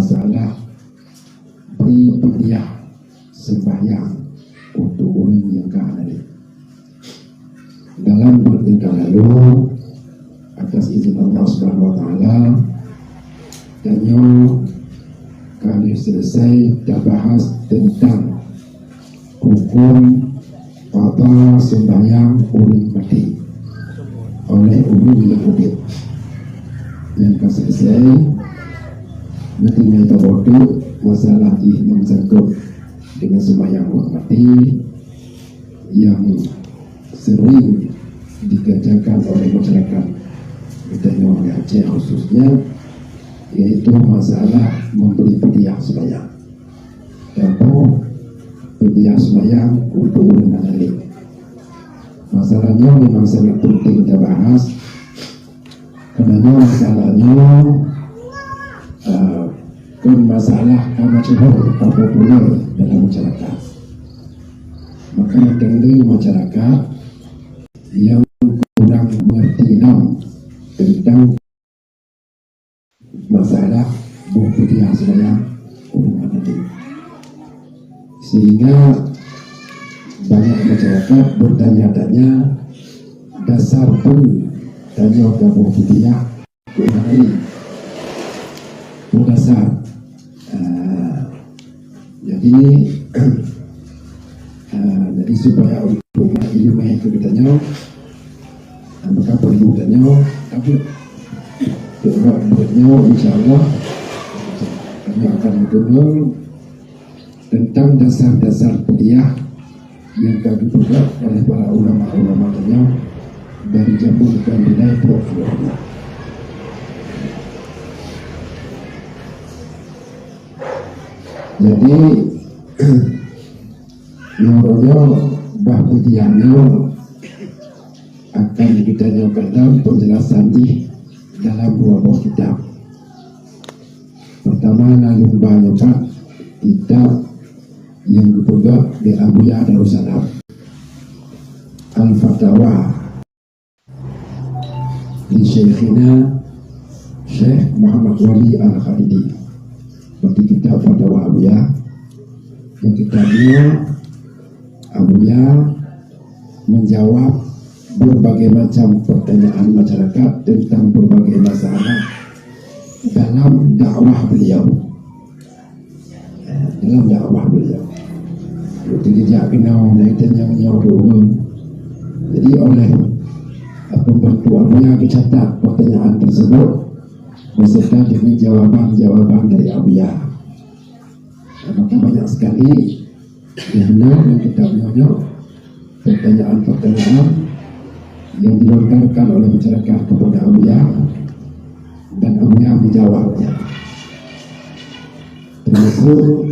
masalah beri hadiah sembahyang untuk orang yang kaya. Dalam bertingkah lalu atas izin Allah Subhanahu Wa Taala, dan kali selesai dah bahas tentang hukum qada sembahyang orang mati oleh orang yang hidup. Yang selesai nanti kita bodoh masalah yang sangkut dengan sembahyang orang mati yang sering dikerjakan oleh masyarakat kita yang Aceh khususnya, yaitu masalah memberi hadiah sembahyang. Atau hadiah sembahyang untuk orang lain. Masalahnya memang sangat penting kita bahas, karena masalahnya kan masalah masyhur atau populer dalam masyarakat. Maka tentu masyarakat yang kurang mengerti tentang masalah hadiah sembahyang orang mati, sehingga banyak masyarakat bertanya-tanya dasar pun tanya ke hadiah orang ini dasar. Jadi supaya untuk ilmu itu kita nyawa, maka perlu kita nyawa, tapi bernyawa insyaAllah kami akan mendengar tentang dasar-dasar hadiah yang kami buat oleh para ulama-ulama nyawa dari zaman dan nilai profilnya. Jadi menurutnya bahawa hadiahnya akan kita nyawakan penjelasan di dalam dua buah kitab. Pertama, lalu banyak kitab yang dipegang di Abuya Darussalam, Al-Fatawa di Syekhina Syekh Muhammad Wali Al-Khalidi. Bagi kitab Fatawa Abuya, yang kitabnya Abuya menjawab berbagai macam pertanyaan masyarakat tentang berbagai masalah dalam dakwah beliau. Jadi dia kenal yang dulu. Jadi oleh pembantu Abuya dicatat pertanyaan tersebut beserta dengan jawaban-jawaban dari Abuya. Maka banyak sekali yang kita nyonyok pertanyaan-pertanyaan yang dilontarkan oleh masyarakat kepada Abuya, dan Abuya menjawabnya. Termasuk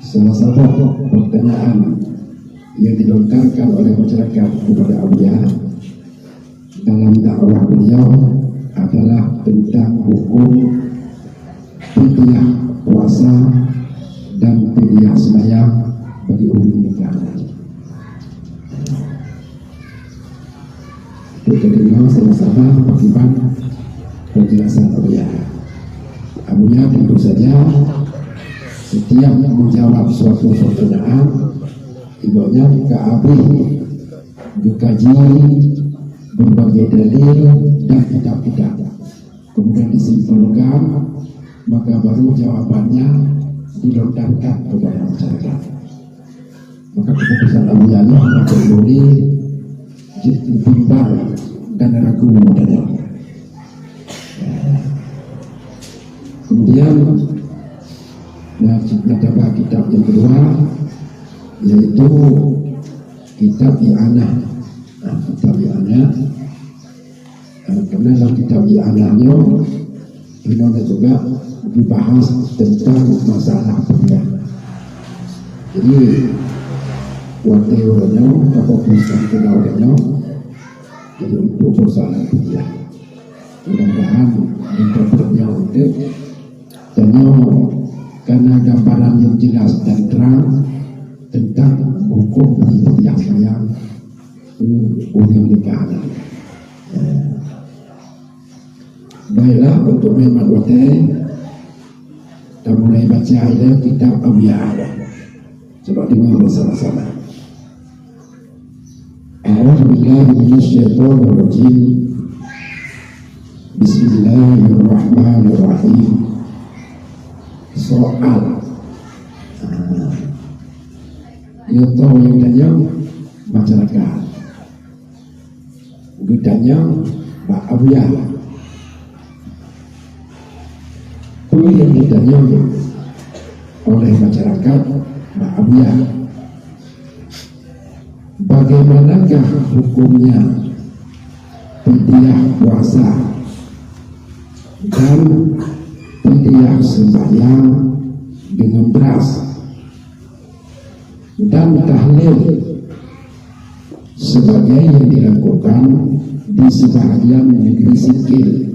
salah satu pertanyaan yang dilontarkan oleh masyarakat kepada Abuya dalam dakwah beliau adalah tentang hukum hadiah puasa dan hadiah sembahyang bagi orang nikah. Kita dengar sama-sama bagaimana penjelasan Abuya. Abuya tentu saja setiap menjawab suatu pertanyaan, ibaratnya dikaji berbagai dalil dan kitab-kitab, kemudian disimpulkan, maka baru jawabannya dilontarkan kepada masyarakat. Maka keputusan Abuya ini boleh bimbang dan ragu padanya. Kemudian ada kitab yang kedua, yaitu kitab I'anah. Kitab I'anah, karena dalam kitab I'anahnya ini juga dibahas tentang masalah hadiah. Jadi waktunya apapun yang kenalnya, jadi untuk persoalan hadiah. Mudah-mudahan interpretnya untuk karena gambaran yang jelas dan terang tentang hukum hadiah sembahyang orang nikah. Baiklah, untuk memang waktu baca kitab Awliya. Coba dengar bersama-sama. A'udzubillahi minasyaitonirrajim. Bismillahirrahmanirrahim. Soal yang tahu yang tanya masyarakat, ditanya Pak Awliya. Itu yang ditanya oleh masyarakat Pak Awliya, bagaimanakah hukumnya fidyah puasa dan fidyah sembahyang dengan beras dan tahlil sebagai yang dilakukan di sebahagian negeri sipil.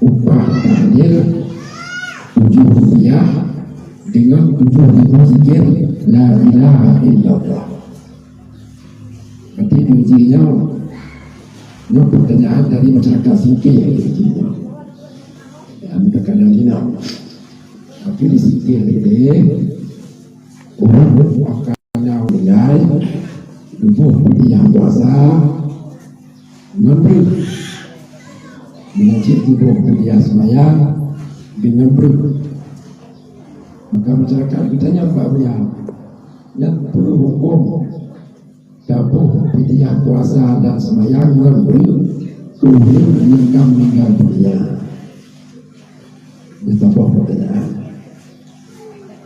Upah tahlil 7 rupiah dengan 7.000 zikir la ilaha illallah. Berarti ujinya ini pertanyaan dari masyarakat sipil. Mereka kadang-kadang tapi di sipil ini orang akan nilai tubuh yang puasa memberi mengaji tubuh dia sembahyang dengan beri. Maka masyarakat bertanya Pak Buya, yang perlu hukum tubuh dia puasa dan sembahyang memberi tubuh meninggal dunia. Ini sebuah pertanyaan.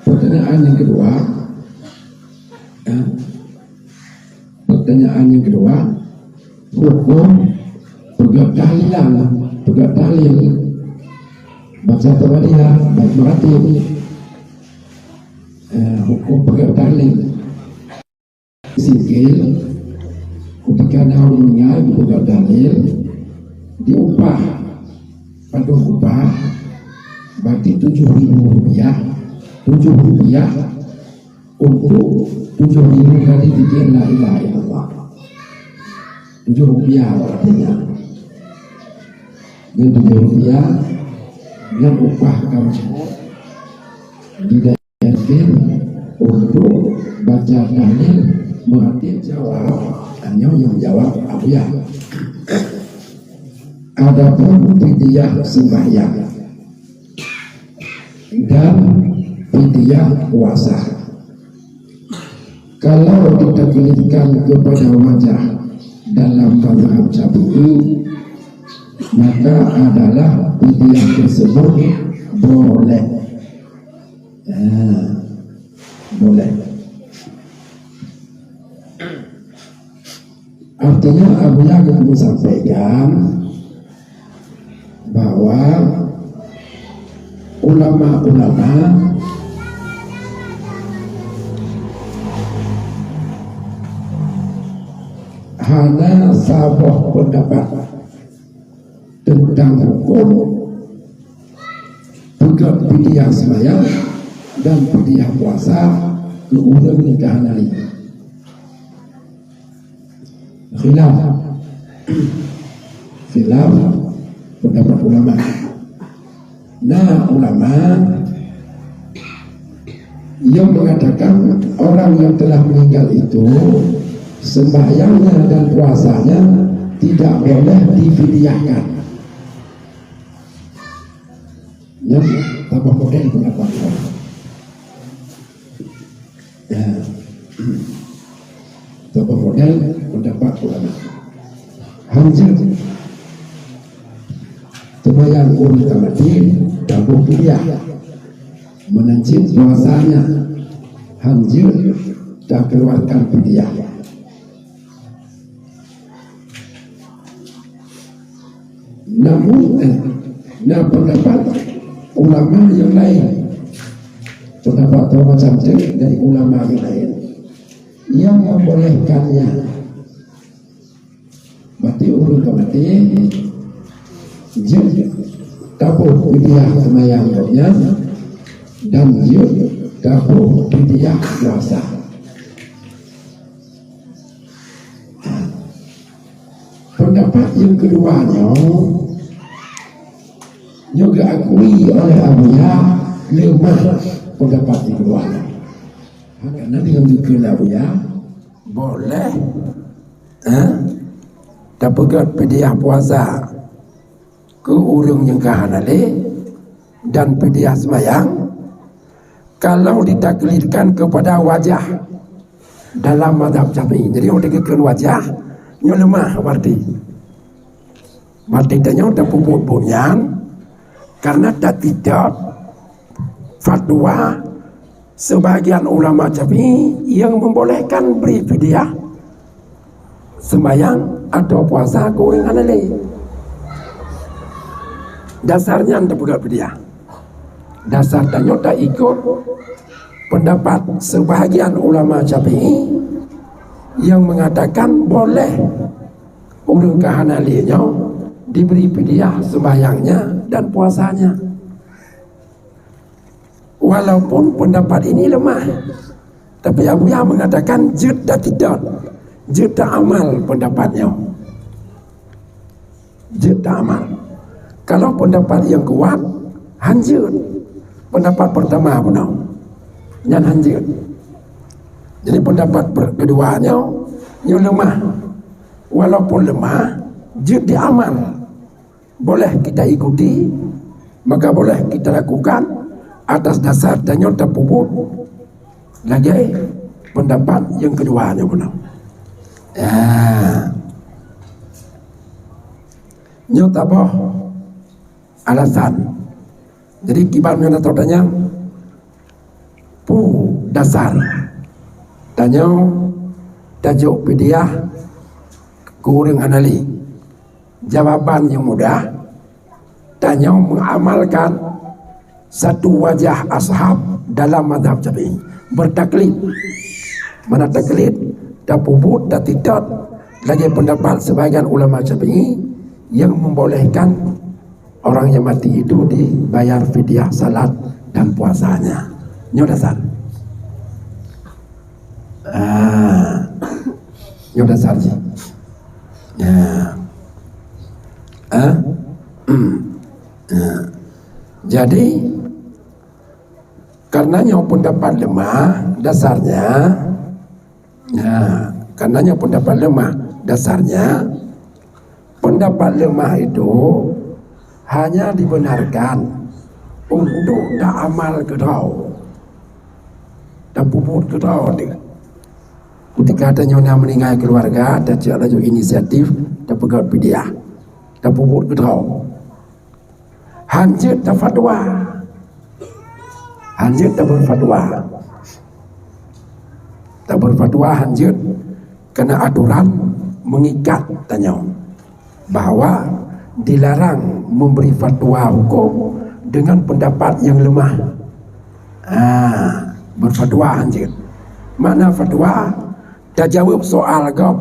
Pertanyaan yang kedua, hukum pegat tahlil baca tawadiyah baik berarti hukum pegat tahlil sikil ketika orang meninggal pegat tahlil diupah pada upah berarti 7.000 rupiah untuk 7.000 kali zikir la ilaha illallah. 7 rupiah artinya. Dan 7 rupiah dengan upah kamu didayatkan untuk baca tahlil berarti jawab hanya yang jawab Awliya. Adapun fidyah sembahyang dan fidyah puasa, kalau ditaklifkan kepada wajah dalam mazhab Syafi'i, maka adalah fidyah tersebut boleh. Boleh. Artinya Awliya itu sampaikan bahwa ulama-ulama hanya sabah pendapat tentang hukum pegat fidyah sembahyang dan fidyah puasa ke orang nikahan hari. Khilaf pendapat ulama. Nah, ulama yang mengatakan orang yang telah meninggal itu sembahyangnya dan puasanya tidak boleh difidyahkan. Yang tambah model pendapat ulama. Ya, tambah model pendapat ulama. Hamzah sembahyang urut mati tabuh fidyah menancip puasanya Hamzah tak keluarkan fidyah. Namun pendapat ulama yang lain, pendapat macam dari ulama yang lain yang membolehkannya, berarti urut mati tabuh fidyah sembahyangnya dan tabuh fidyah puasa. Pendapat yang keduanya juga akui oleh Awliya lemah pendapat yang kedua. Karena dengan dikena ya boleh dapat pediah puasa ke urang yang kahanale dan pediah sembahyang kalau ditaklidkan kepada wajah dalam mazhab Syafi'i. Jadi orang dikatakan wajah nyo lemah berarti tanya tak puput bunyan karena tak tidak fatwa sebagian ulama Syafi'i yang membolehkan beri fidyah sembahyang atau puasa ke orang anale. Dasarnya anda pegang fidyah. Dasar tanya tak ikut pendapat sebahagian ulama Syafi'i yang mengatakan boleh orang kahanalinya diberi fidyah sembahyangnya dan puasanya. Walaupun pendapat ini lemah, tapi Abu Yahya mengatakan jeda tidak, jeda amal pendapatnya, jeda amal. Kalau pendapat yang kuat hancur. Pendapat pertama benar, yang hancur. Jadi pendapat keduanya yang lemah. Walaupun lemah, jeda amal. Boleh kita ikuti, maka boleh kita lakukan atas dasar tanya terpuput lagi pendapat yang keduanya benar. Nyata boh alasan. Jadi kibarnya nak tanya dasar tanya tajuk fidyah kurang anali. Jawaban yang mudah tanya mengamalkan satu wajah ashab dalam mazhab Syafi'i bertaklid. Mana taklid tak puput tak tidak lagi pendapat sebagian ulama Syafi'i yang membolehkan orang yang mati itu dibayar fidyah salat dan puasanya. Nyo dasar. Nyo dasar sih. Jadi karenanya pendapat lemah dasarnya, karenanya pendapat lemah dasarnya, pendapat lemah itu hanya dibenarkan untuk tak amal kedau, tak puput kedau. Ketika ada nyonya meninggal keluarga, ada cara inisiatif, tak pegang fidyah, tak puput kedau. Hancur tak fatwa, hancur tak berfatwa, tak berfatwa hancur karena aturan mengikat tanya bahwa dilarang memberi fatwa hukum dengan pendapat yang lemah. Berfatwa hancur. Mana fatwa? Tak jawab soal gop,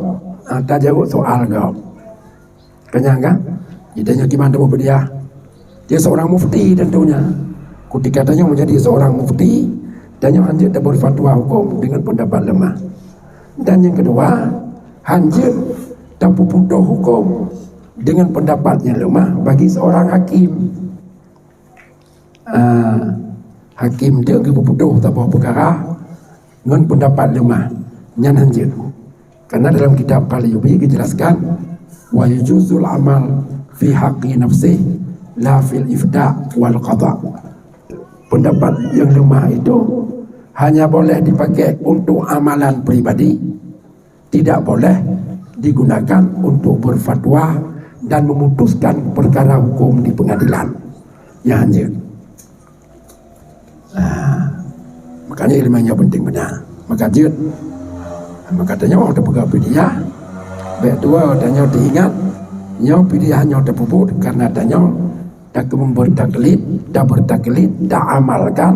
tak jawab soal gop. Kenyang kan? Jadinya gimana mau dia? Dia seorang mufti tentunya. Ketika tanya menjadi seorang mufti, tanya hancur tak berfatwa hukum dengan pendapat lemah. Dan yang kedua, hancur tak puputuh hukum dengan pendapat yang lemah bagi seorang hakim. Hakim dia keputuh tak bawa perkara dengan pendapat lemah yang hancur. Karena dalam kitab Qalyubi dijelaskan wa yujuzul amal fi haqqi nafsi la fil ifda' wal qada. Pendapat yang lemah itu hanya boleh dipakai untuk amalan pribadi, tidak boleh digunakan untuk berfatwa dan memutuskan perkara hukum di pengadilan. Ya hancur. Makanya ilmunya penting benar. Maka jid, maka tanya orang terpegang fidyah. Baik dua tanya diingat, nyaw fidyahnya terpuput karena tanya tak bertaklid, tak amalkan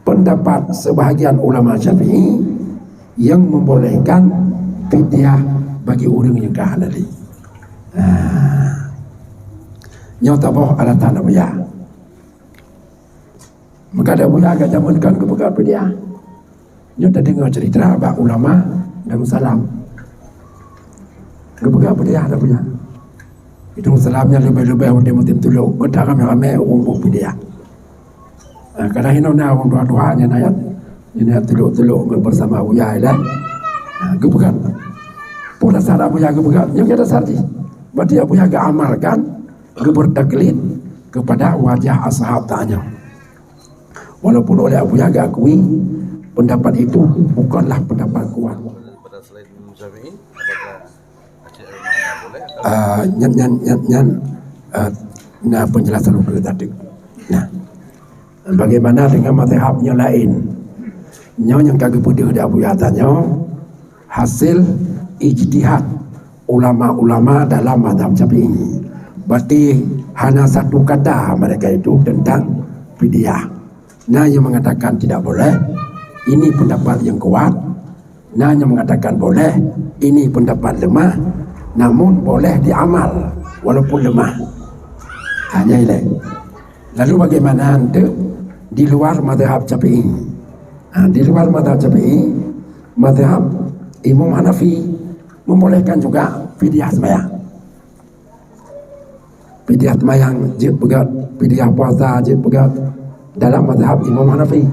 pendapat sebahagian ulama Syafi'i yang membolehkan fidyah bagi orang yang kahalali. Nyaw taboh ala tanah ya. Maka ada buya agak zamankan kepegang fidyah. Nyaw tak dengar cerita abah ulama dan salam. Kepegang fidyah ada punya. Itu salamnya lebih-lebih dia mesti tuluk. Kita ramai-ramai umum fidyah. Kadang hino na orang dua-duanya nayat ini teluk-teluk bersama Buya lah. Gebegan. Pula dasar Buya gebegan. Yang kita dasar ni. Berarti Buya amalkan bertaklid kepada wajah ashab tanya. Walaupun oleh Buya akui pendapat itu bukanlah pendapat kuat. Pada selain Imam Syafi'i, apakah Aceh Al-Mahna boleh? Nah penjelasan itu tadi. Nah, bagaimana dengan mazhab yang lain? Yang kagak putih dah Buya tanya hasil ijtihad ulama-ulama dalam mazhab Syafi'i. Berarti hanya satu kata mereka itu tentang fidyah. Nah yang mengatakan tidak boleh, ini pendapat yang kuat. Nah yang mengatakan boleh, ini pendapat lemah. Namun boleh diamal walaupun lemah. Hanya ini. Lalu bagaimana untuk di luar mazhab Syafi'i? Di luar mazhab Syafi'i, mazhab Imam Hanafi membolehkan juga fidyah sembahyang. Fidyah sembahyang jib pegat, fidyah puasa jib pegat dalam mazhab Imam Hanafi.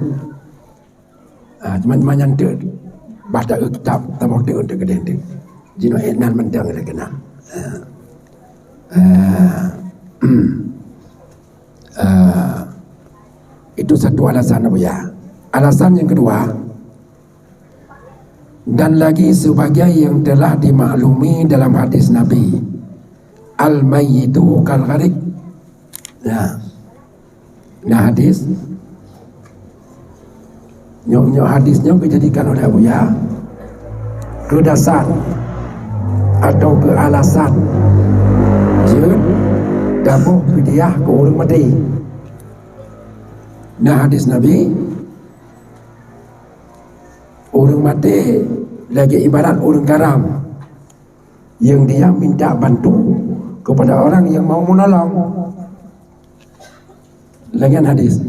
Cuma yang tu baca kitab tamu tu untuk kedai tu. Jino enan mentang ada kena. Itu satu alasan apa ya? Alasan yang kedua, dan lagi sebagai yang telah dimaklumi dalam hadis Nabi, al-mayyitu kal gharik. Nah hadis nyok hadisnya dijadikan oleh Buya ke dasar atau ke alasan jika dapat fidyah ke orang mati. Nah hadis Nabi, orang mati lagi ibarat orang karam yang dia minta bantu kepada orang yang mau menolong. Lagian hadis,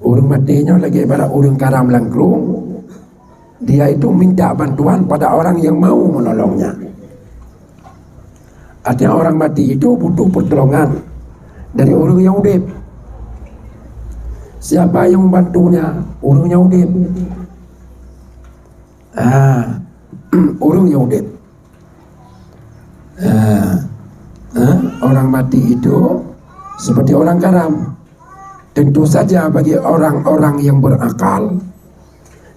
orang matinya lagi ibarat orang karam langkrung, dia itu minta bantuan pada orang yang mau menolongnya. Artinya orang mati itu butuh pertolongan dari orang yang hidup. Siapa yang membantunya? Orang yang hidup. Orang yang hidup. Orang mati itu seperti orang karam. Tentu saja bagi orang-orang yang berakal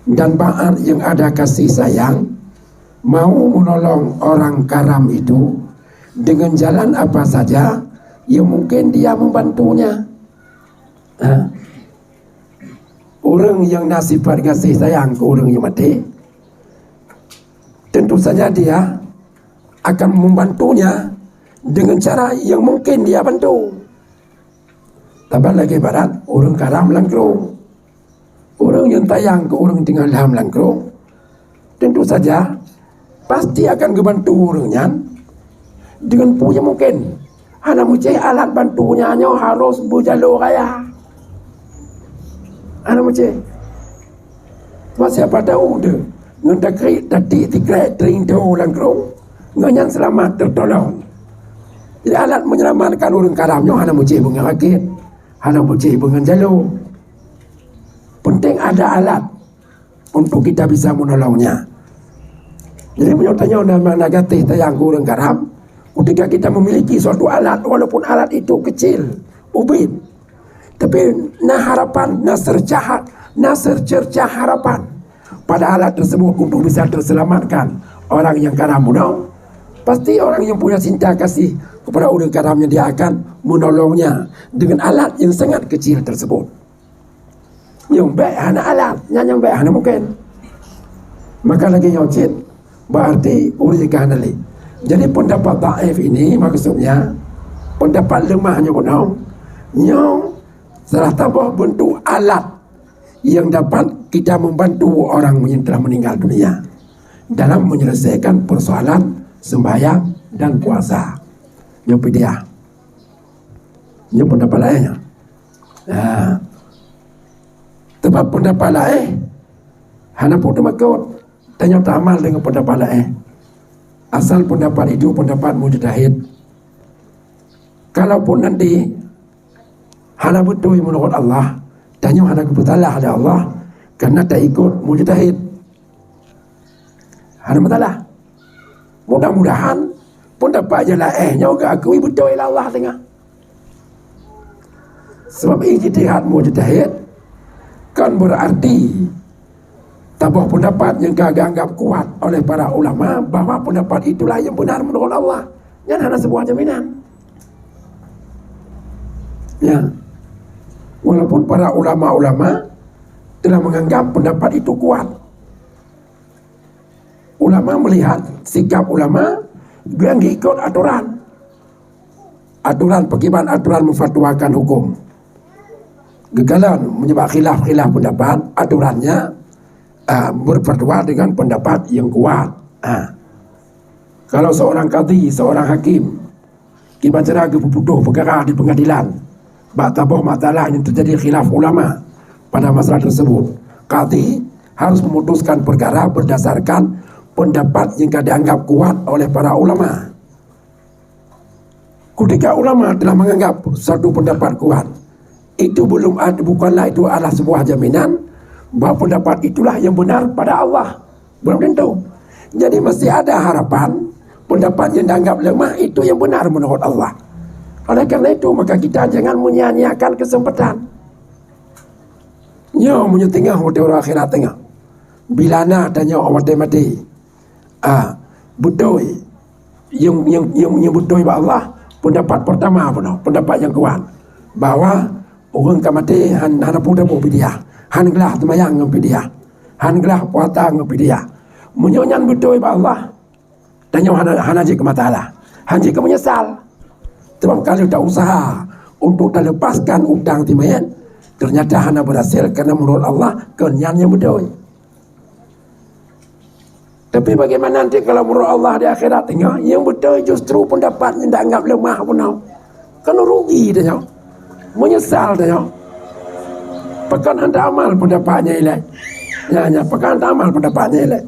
dan baat yang ada kasih sayang, mau menolong orang karam itu dengan jalan apa saja yang mungkin dia membantunya. Orang yang nasifat kasih sayang ke orang yang mati, tentu saja dia akan membantunya dengan cara yang mungkin dia bantu. Tambah lagi barat orang karam langkrung, orang yang tayang ke orang tinggal dalam langkrung, tentu saja pasti akan membantu orangnya dengan punya mungkin. Hanya mesti alat bantunya harus berjalur raya. Hanya mesti. Sebab siapa tahu dia ngentakri tadi tikrek terintu langkrung, ngenyan selamat tertolong. Jadi alat menyelamatkan orang karamnya hanya mesti mengerakit, hanya mesti menjalur. Penting ada alat untuk kita bisa menolongnya. Jadi menyertanya nama negatif tayang orang karam. Ketika kita memiliki suatu alat, walaupun alat itu kecil, ubin, tapi harapan, cercah harapan pada alat tersebut untuk bisa terselamatkan orang yang karam menolong. Pasti orang yang punya cinta kasih kepada orang karamnya, dia akan menolongnya dengan alat yang sangat kecil tersebut. Yang baik hanya alat, yang baik hanya mungkin. Maka lagi yang cit, berarti uruskan lagi. Jadi pendapat dhaif ini maksudnya pendapat lemahnya pun yang salah tambah bentuk alat yang dapat kita membantu orang yang telah meninggal dunia dalam menyelesaikan persoalan sembahyang dan puasa. Yang fidyah. Yang pendapat lainnya. Sebab pendapat lain hanya pun makut tanya tamal dengan pendapat lain. Asal pendapat itu pendapat mujtahid. Kalaupun nanti hana betul menurut Allah, tanya hana kebetalah ada Allah karena tak ikut mujtahid. Hana betalah. Mudah-mudahan pendapat jalaihnya juga akui betul ila Allah tengah. Sebab ijtihad mujtahid kan berarti tabah pendapat yang kagak anggap kuat oleh para ulama bahwa pendapat itulah yang benar menurut Allah. Yang hanya sebuah jaminan. Ya. Walaupun para ulama-ulama telah menganggap pendapat itu kuat. Ulama melihat sikap ulama yang ikut aturan. Aturan bagaimana aturan memfatwakan hukum. Gegalan menyebab khilaf-khilaf pendapat, aturannya berfatwa dengan pendapat yang kuat. Kalau seorang qadhi, seorang hakim dibaca keputusan perkara di pengadilan, bataboh masalah yang terjadi khilaf ulama pada masalah tersebut, qadhi harus memutuskan perkara berdasarkan pendapat yang dianggap kuat oleh para ulama. Ketika ulama telah menganggap satu pendapat kuat, itu belum ada, bukanlah itu adalah sebuah jaminan bahwa pendapat itulah yang benar pada Allah. Belum tentu. Jadi mesti ada harapan pendapat yang dianggap lemah itu yang benar menurut Allah. Oleh karena itu maka kita jangan menyia-nyiakan kesempatan. Nyo menyetengah orang akhirat tengah. Bila na tanya orang mati. Betul. Yang betul ba Allah, pendapat pertama benar, pendapat yang kuat bahwa orang kamati hana puda po pidia. Han gelah temayang ngam pidia. Han gelah puasa ngam pidia. Menyonya betul ba Allah. Tanya hana je ke matalah. Han je ke menyesal. Sebab kalau tak usaha untuk terlepaskan utang timayan, ternyata hana berhasil karena menurut Allah kenyannya betul. Tapi bagaimana nanti kalau menurut Allah di akhirat tengah yang betul justru pendapat yang dianggap lemah punau. Kena rugi tanya. Menyesal tanya. Pekan hendak amal pendapatnya ilai. Ya, pekan hendak amal pendapatnya ilai.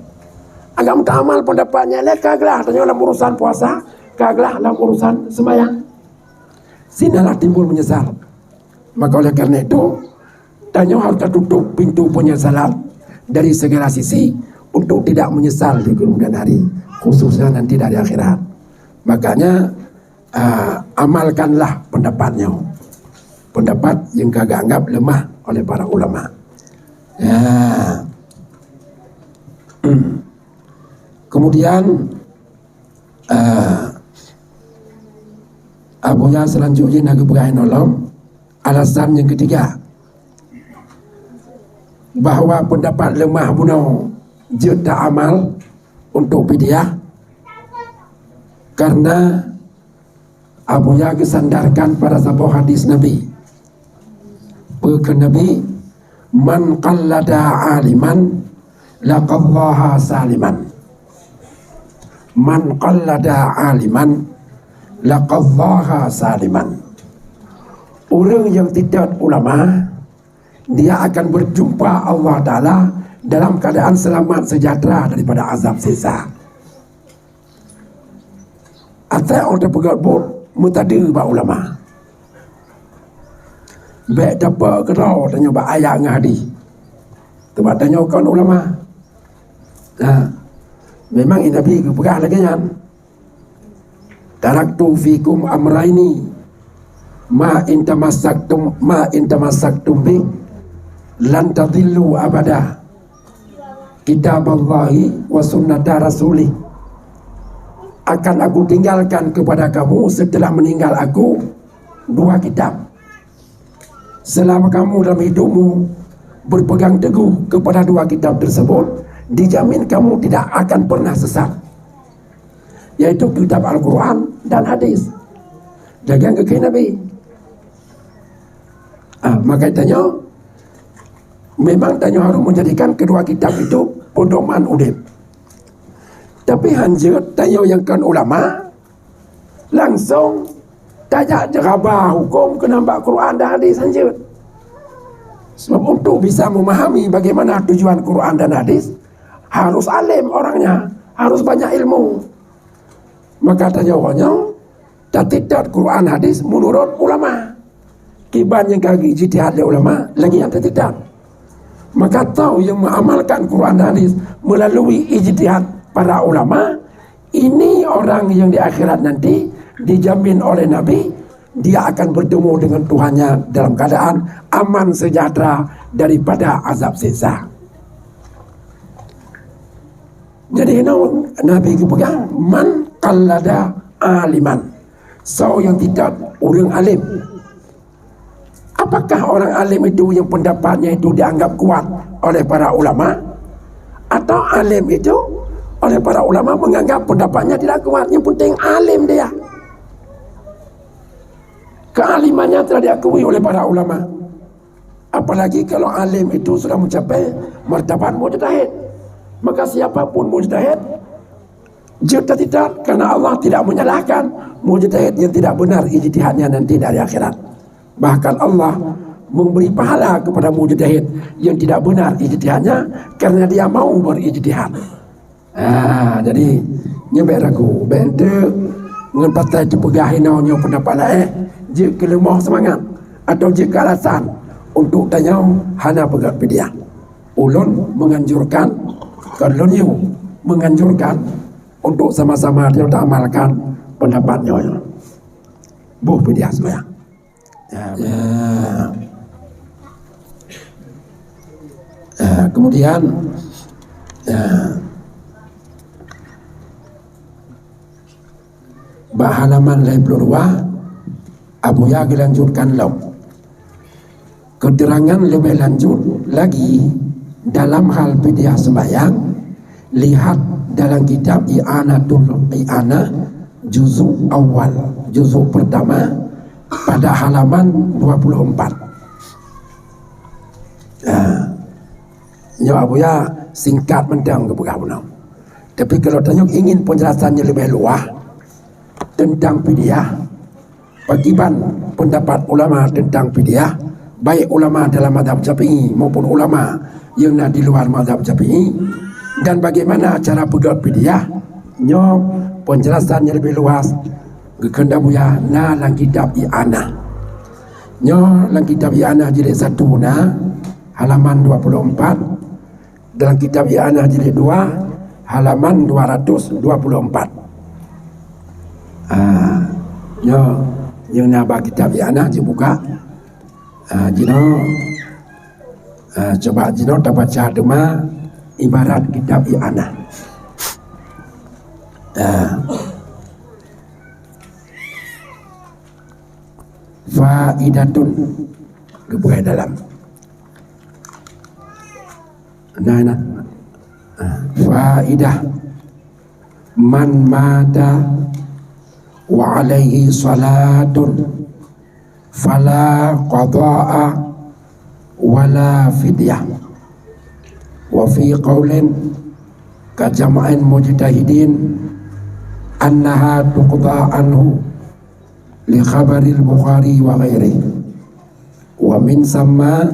Agak minta amal pendapatnya ilai kaglah tanya dalam urusan puasa, kaglah dalam urusan sembahyang. Sinalah timbul menyesal. Maka oleh karena itu tanya harus tutup pintu penyesalan dari segala sisi untuk tidak menyesal di kemudian hari, khususnya nanti dari akhirat. Makanya amalkanlah pendapatnya, pendapat yang kagak anggap lemah oleh para ulama. Ya. Kemudian abunya selanjutnya nak berain nolong. Alasan yang ketiga, bahwa pendapat lemah bunuh juta amal untuk pidiah karena abunya kesandarkan pada sebuah hadis Nabi. Berkata Nabi, man qallada aliman laqallaha saliman. Man qallada aliman laqallaha saliman. Orang yang tidak ulama, dia akan berjumpa Allah Ta'ala dalam keadaan selamat sejahtera daripada azab siksa. Atau orang pegat bot mutadi ba ulama. Baik dapat kerau tanya ba ayat dengan hadis. Sebab tanya kan ulama. Memang ini Nabi pegang lagi kan. Taraktu fikum amraini ma in tamassaktum bi lan tadillu abada. Kitab Allahi wa sunnata rasulih. Akan aku tinggalkan kepada kamu setelah meninggal aku dua kitab. Selama kamu dalam hidupmu berpegang teguh kepada dua kitab tersebut, dijamin kamu tidak akan pernah sesat, yaitu kitab Al-Quran dan hadis. Jaga kekeh Nabi. Maka tanya, memang tanya harus menjadikan kedua kitab itu pedoman udip. Tapi hanjut tanya yang kan ulama langsung tanya jerabah hukum kenambah Quran dan hadis hanjut. Sebab untuk bisa memahami bagaimana tujuan Quran dan hadis harus alim orangnya, harus banyak ilmu. Maka tanya orangnya, tidak Quran hadis menurut ulama. kiban yang kaki ijtihad oleh ulama lagi yang tidak. Maka tahu yang mengamalkan Quran dan hadis melalui ijtihad para ulama, ini orang yang di akhirat nanti dijamin oleh Nabi dia akan bertemu dengan Tuhannya dalam keadaan aman sejahtera daripada azab siksa. Jadi Nabi pegang man qallada aliman, so yang tidak orang alim. Apakah orang alim itu yang pendapatnya itu dianggap kuat oleh para ulama, atau alim itu oleh para ulama menganggap pendapatnya tidak kuat? Yang penting alim dia, kealimannya telah diakui oleh para ulama. Apalagi kalau alim itu sudah mencapai martabat mujtahid, maka siapapun mujtahid tidak, karena Allah tidak menyalahkan mujtahid yang tidak benar ijtihadnya nanti dari akhirat. Bahkan Allah memberi pahala kepada mujtahid yang tidak benar ijtihadnya karena dia mau berijtihad. Jadi nyampe ragu bente ngan patai dipegah hinaunya pendapat lain jika lemah semangat atau jika alasan untuk tanya hana pegat pedia. Ulun menganjurkan, kalau menganjurkan untuk sama-sama dia amalkan pendapatnya. Buh pedia semua. Kemudian halaman 52 Abu Ya dilanjutkan keterangan lebih lanjut lagi dalam hal fidyah sembahyang. Lihat dalam kitab I'anatul I'anah juzuk awal, juzuk pertama pada halaman 24. Ya Abu Ya singkat mentang ke penggabungan. Tapi kalau tanya ingin penjelasannya lebih luas tentang fidyah, bagian pendapat ulama tentang fidyah, baik ulama dalam mazhab Syafi'i maupun ulama yang di luar mazhab Syafi'i, dan bagaimana cara pegat fidyah, penjelasannya lebih luas kehendak Buya dalam kitab I'anah. Dalam kitab I'anah jilid 1 halaman 24, dalam kitab I'anah jilid 2 halaman 224. Yang nabah kitab I'anah dibuka. Coba Jino tak baca dema ibarat kitab I'anah. Faidatun kebuai dalam faidah man mata wa alaihi salatun fala qada'a wala fidyah. Wa fi qaulin ka jama'in mujtahidin annaha tuqda anhu li khabaril Bukhari wa ghairihi, wa min sama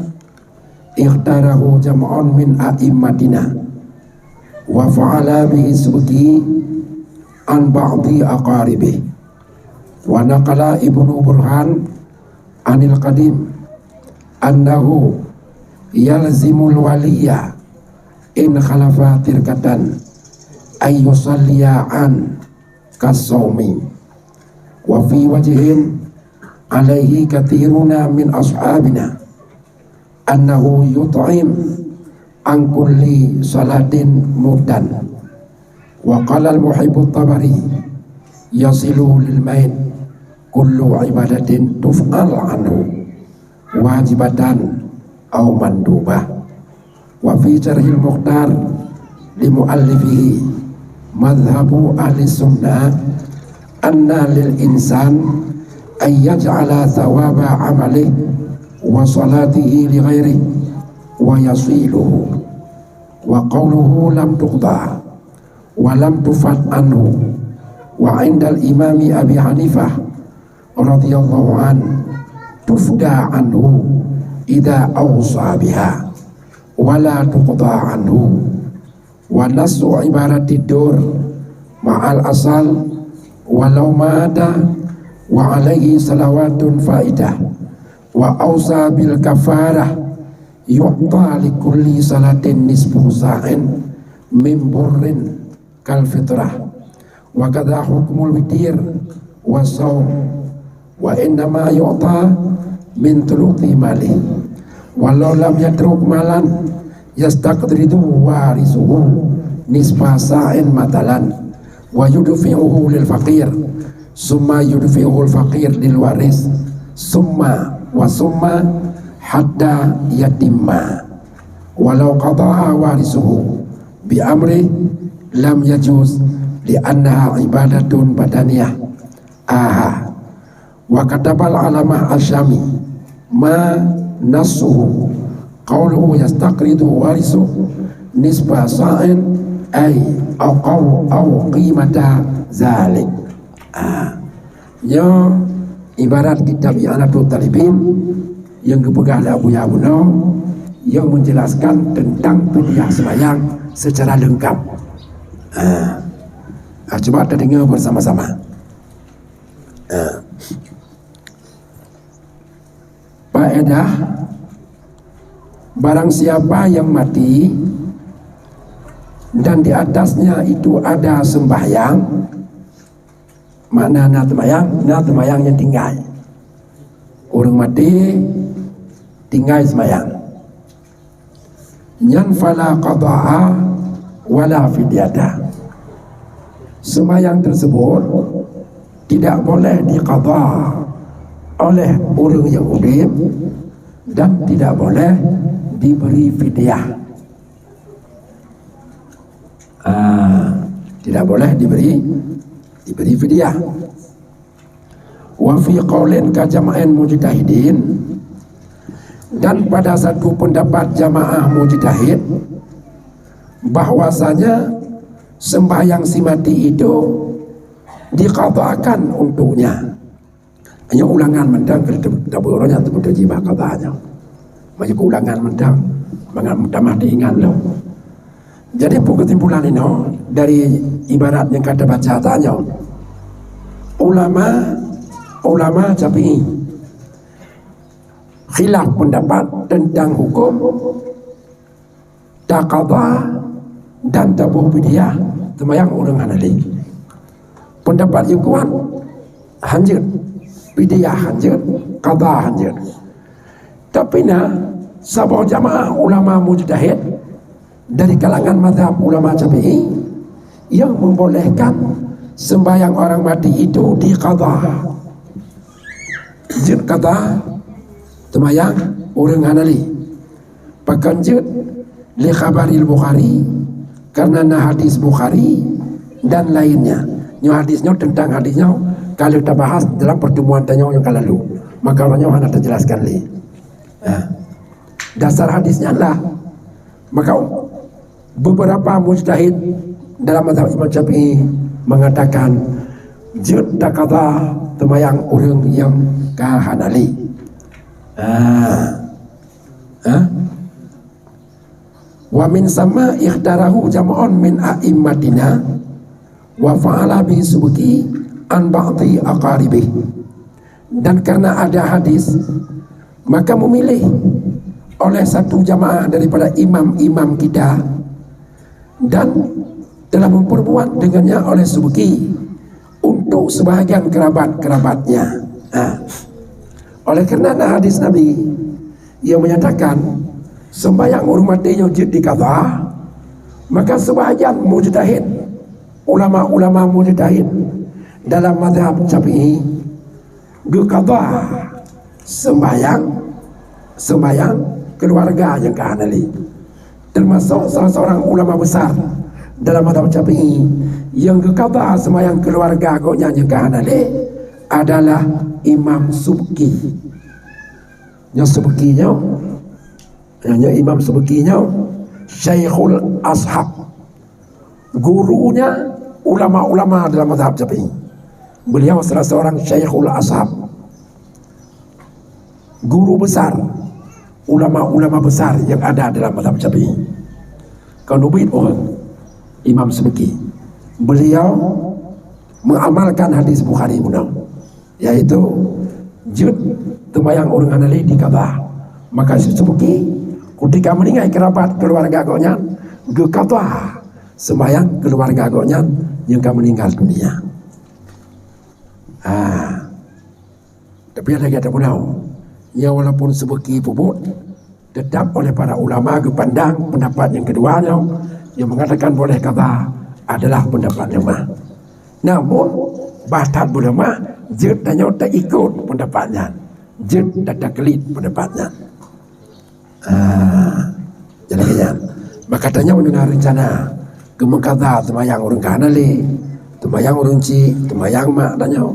ikhtarahu jam'un min a'immatina wa fa'ala bihi subki an ba'di aqaribi, wa naqala Ibnu Burhan anil qadim annahu yalzimul waliya in khalafa tirkatan ay yusalliya an kasawmi. Wa fi wajhin alaihi kathiruna min ashabina annahu yut'im an kulli salatin muddan. Wa qala al-muhibbu tabari yasilu lil mayt kullu ibadatin tuf'al anhu wajibatan aw mandubah. Wa fi jarhil mukhtar li muallifihi madhhabu ahli sunnah anna lil insan ay yaj'ala thawaba amalihi wa salatihi li ghairihi wa yasiluhu. Wa qawluhu lam tuqda wa lam tufat anhu. Wa indal imami Abi Hanifah radhiyallahu an tufda anhu idza awsa biha wa la tuqda anhu. Wa nasu ibarati dur ma'al asal walau mata wa alaihi salawatun faidah wa ausa bil kafarah yu'ta li kulli salatin nisfu sa'in min burrin kal fitrah wa kadha hukmul witir wa saum wa innama yu'ta min thuluthi malih walau lam yatruk malan yastaqridu warisuhu nisfa sa'in matalan wa yudfi'uhu lil faqir summa yudfi'uhu al faqir lil waris summa hatta yatimma walau qada'a warisuhu bi amri lam yajuz li annaha ibadatun badaniyah. Wa katabal alamah asyami ma nasuhu qawluhu yastaqridu warisu nisba sa'in ay au qimata zalik. Ya ibarat kitab I'anatul Talibin yang dipegang oleh Abu Ya'buno yang menjelaskan tentang fidyah sembahyang secara lengkap. Coba kita dengar bersama-sama. Faedah, barang siapa yang mati dan di atasnya itu ada sembahyang, makna sembahyang yang tinggal. Orang mati tinggal sembahyang. Yan fala qada'a wala fidyata. Sembahyang tersebut tidak boleh diqadha oleh orang yang hidup dan tidak boleh diberi fidyah. Tidak boleh diberi fidyah. Wa fi qaulin ka jama'in mujtahidin, dan pada satu pendapat jamaah mujtahid bahwasanya sembahyang si mati itu diqadhakan untuknya. Hanya ulangan mendang kita berorangnya untuk terjemah katanya. Banyak ulangan mendang, mengambil mati ingat lo. Jadi kesimpulan ini dari ibarat yang kata baca tanya, ulama Syafi'i khilaf pendapat tentang hukum tak qadha dan tak fidyah sembahyang orang Hanafi. Pendapat yang kuat hanjut fidyah, hanjut qadha, hanjut. Tapi sabah jamaah ulama mujtahid dari kalangan mazhab ulama Syafi'i yang membolehkan sembahyang orang mati itu diqadha. Jut qadha sembahyang orang Hanafi. Bahkan jut li khabaril Bukhari karena hadis Bukhari dan lainnya. Hadisnya tentang hadisnya kalau kita bahas dalam pertemuan tanya yang lalu, maka orangnya hanya terjelaskan li. Dasar hadisnya lah. Maka beberapa mujtahid dalam mazhab Imam Syafi'i mengatakan jud qadha sembahyang orang yang kahanali. Wa min sama ikhtarahu jam'un min a'immatina wa fa'ala bi subki an ba'di aqaribih. Dan karena ada hadis, maka memilih oleh satu jamaah daripada imam-imam kita dan telah memperbuat dengannya oleh subki untuk sebahagian kerabat-kerabatnya. Oleh kerana hadis Nabi yang menyatakan sembahyang orang mati yang diqadha, maka sebahagian mujtahid, ulama-ulama mujtahid dalam mazhab Syafi'i qadha sembahyang keluarga yang kahanali. Termasuk salah seorang ulama besar dalam mazhab Syafi'i yang qadha sembahyang keluarga gonya yang kahanali adalah Imam Subki. Yang Subkinya hanya Imam Subkinya Syekhul Ashab, gurunya ulama-ulama dalam mazhab Syafi'i. Beliau salah seorang Syekhul Ashab, guru besar, ulama-ulama besar yang ada dalam mazhab Syafi'i. Kalau nubit orang Imam Subki, beliau mengamalkan hadis Bukhari munam, yaitu jut temayang orang anali di kata maka sebuki ketika meninggal kerabat keluarga gonya ge kata semayang keluarga gonya yang meninggal dunia. Tapi ada kata punau ya walaupun sebuki puput tetap oleh para ulama kepandang pendapat yang keduanya yang mengatakan boleh kata adalah pendapat lemah. Namun batat ulama jut tanya tak ikut pendapatnya, jut tak kelit pendapatnya. Jadi maka tanya mendengar rencana kemengkata temayang orang kanali, temayang orang ci, temayang mak tanya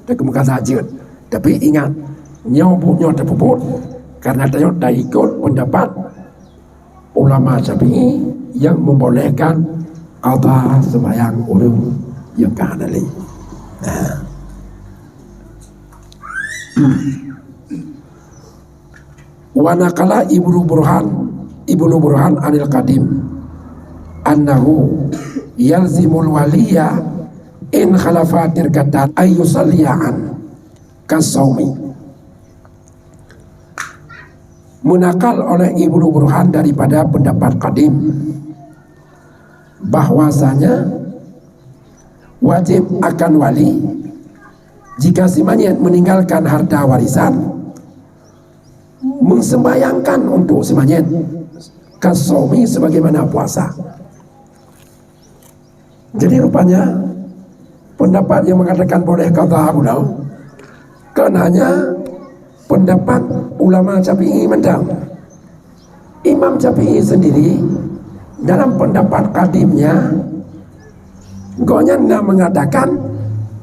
tak kemengkata jut. Tapi ingat nyobutnya terpuput karena tanya tak ikut pendapat ulama Syafi'i yang membolehkan qada semayang orang yang kanali. Wa naqala Ibnu Burhan anil Qadim annahu yalzimul waliya in khalafa tirkatan ayyusalliya'an kasaumi. Menakal oleh Ibnu Burhan daripada pendapat Qadim bahwasanya wajib akan wali jika si mayit meninggalkan harta warisan mensembayangkan untuk si mayit kasomi sebagaimana puasa. Jadi rupanya pendapat yang mengatakan boleh kata pulau karenanya pendapat ulama Syafi'i mendang. Imam Syafi'i sendiri dalam pendapat kadimnya gonya mengatakan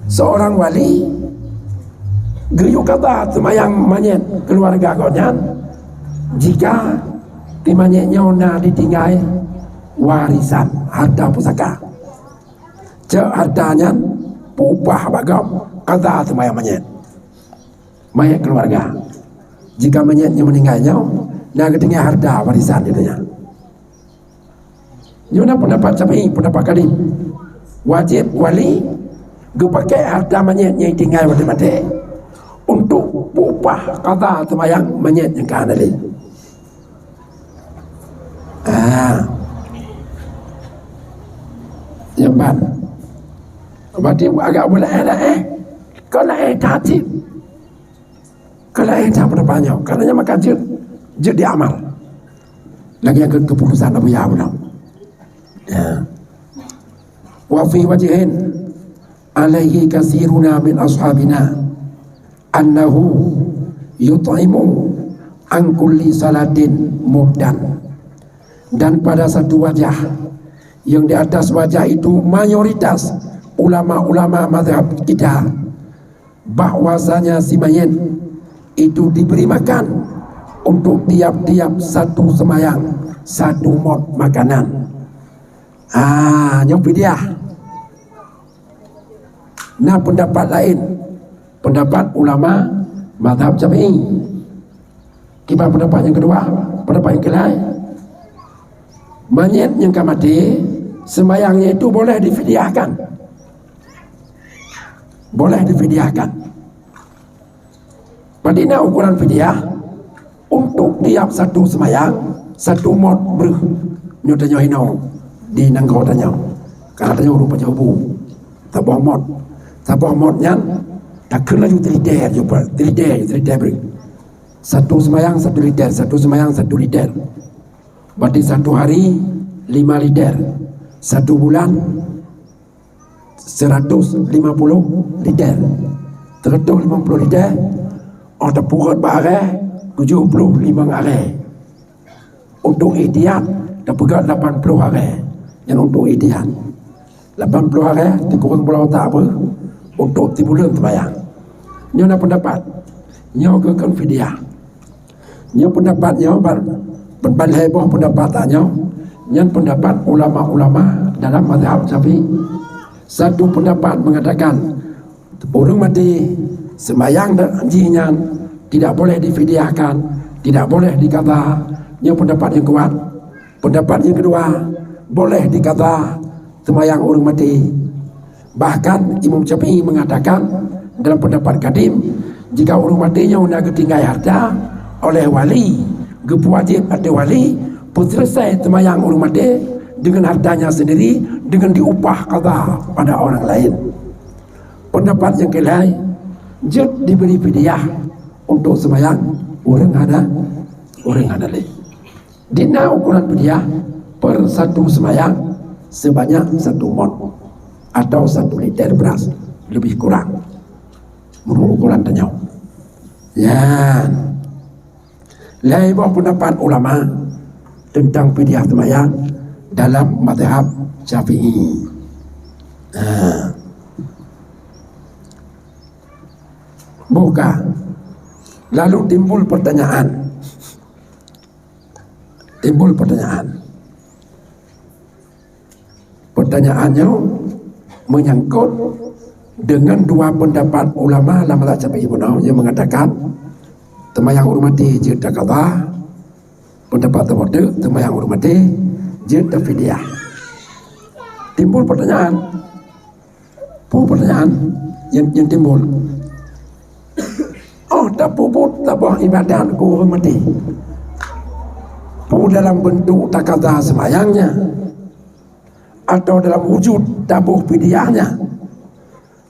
seorang wali geyu kata temayang mayit keluarga gonya jika timanyetnya na ditinggal warisan harta pusaka cek hartanya pupah bagam kata temayang mayit keluarga jika mayitnya meninggalnya na ketinggal harta warisan itunya. Ini pendapat Syafi'i, pendapat Qadim. Wajib wali pakai harta mayit yang tinggal mati untuk upah kata temayang mayit yang kanali. Yang ban. Berarti agak boleh kalau tatib. Kalau tak pendapatnya, kerana maka jud diamal. Lagi yang keputusan Abu Ya'la. Wa fi wajhin alaihi kasiruna min ashabina annahu yut'imu an kulli salatin muddan. Dan pada satu wajah yang di atas wajah itu mayoritas ulama-ulama mazhab kita bahwasanya si mayit itu diberi makan untuk tiap-tiap satu semayang satu mod makanan. Nyopi dia. Nah pendapat lain, pendapat ulama mazhab Syafi'i. Kita pendapat yang kedua, pendapat yang kelain, mayit yang mati semayangnya itu boleh difidyahkan, boleh difidyahkan. Padina ukuran fidyah untuk tiap satu semayang satu mod beruh nyutanya hinau di nangkau tanya karena tanya rupanya ubu tabah modnya tak kena juga teliter beri satu semayang 1 liter, satu semayang 1 liter, berarti satu hari 5 liter, satu bulan 150 liter, 150 liter atau purut bareh 75 hari untuk ikhtiar dan pegat 80 hari yang untuk ikhtiar 80 hari dikurang pulau tak apa untuk tibulan terbayang. Ini ada pendapat nyo ke konfidia nyo pendapat nyo ban heboh pendapatannya yang pendapat ulama-ulama dalam mazhab Syafi'i. Satu pendapat mengatakan orang mati semayang dan anjinya tidak boleh difidyahkan, tidak boleh dikata. Yang pendapat yang kuat. Pendapat yang kedua, boleh dikata semayang orang mati. Bahkan Imam Syafi'i mengatakan dalam pendapat Qadim, jika orang matinya nak ketinggai harta oleh wali, wajib ada wali, pun selesai temayang orang mati dengan hartanya sendiri, dengan diupah qada pada orang lain. Pendapat yang kelai, jet diberi fidyah untuk semayang orang ada lain. Dina ukuran fidyah per satu semayang sebanyak 1 mon atau 1 liter beras, lebih kurang menurut ukuran tanyau. Ya, lain pendapat ulama tentang fidyah semayang dalam mazhab Syafi'i. Buka. Lalu timbul pertanyaan. Pertanyaannya menyangkut dengan 2 pendapat ulama dalam mazhab Syafi'i yang mengatakan temayang orang mati je tak qada, pendapat tertentu temayang orang mati je tak fidyah. Timbul pertanyaan yang timbul. Oh, tak puput tak buah ibadat ku orang mati. Pu dalam bentuk tak qada semayangnya atau dalam wujud tabuh fidyahnya.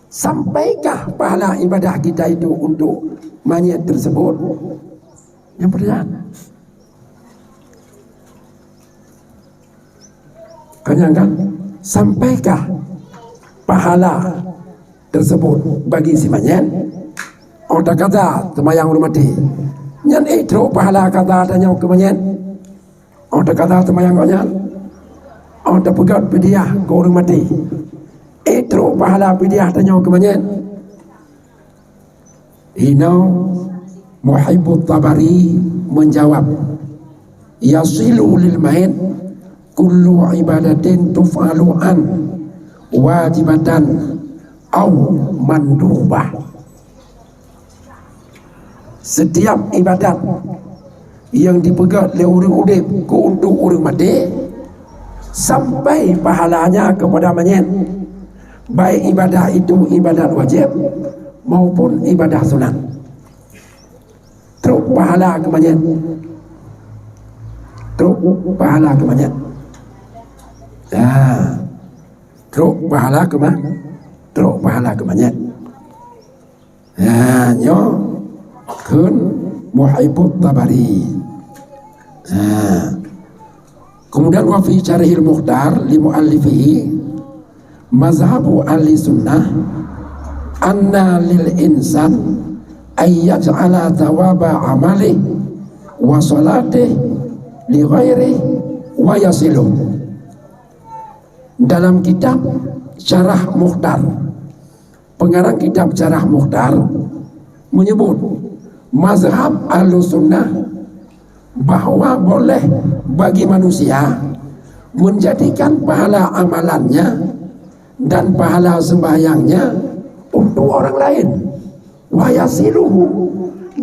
Sampaikah pahala ibadah kita itu untuk mayat tersebut? Yang pertanyaan. Kan? Sampaikah pahala tersebut bagi si mayat? Oh, tak kata temayang orang mati. Nyan itu pahala kata tanya ke mayat. Oh, tak kata temayang mayat. Oh, tak pegat fidyah ke orang mati. Itu pahala fidyah tanya ke mayat. Hina Muhibbut Tabari menjawab, yasilu lil mayit kullu ibadatin tuf'alu an wajibatan au mandubah. Setiap ibadat yang dipegat oleh orang udip untuk orang mati sampai pahalanya kepada mayit, baik ibadah itu ibadat wajib maupun ibadah sunat. Teruk pahala ke mayit. Teruk pahala ke mayit. Teruk pahala ke mayit. Teruk pahala ke mayit. Nyo kun Muhibbut Tabari. Kemudian wa fi Syarhil Mukhtar li muallifihi mazhabu ahli sunnah anna lil insan ay yaj'ala thawaba amali wa salati li ghairi wa yasilu. Dalam kitab Syarah Mukhtar, pengarang kitab Syarah Mukhtar menyebut mazhab Ahlussunnah bahwa boleh bagi manusia menjadikan pahala amalannya dan pahala sembahyangnya untuk orang lain, wa yasiluhu,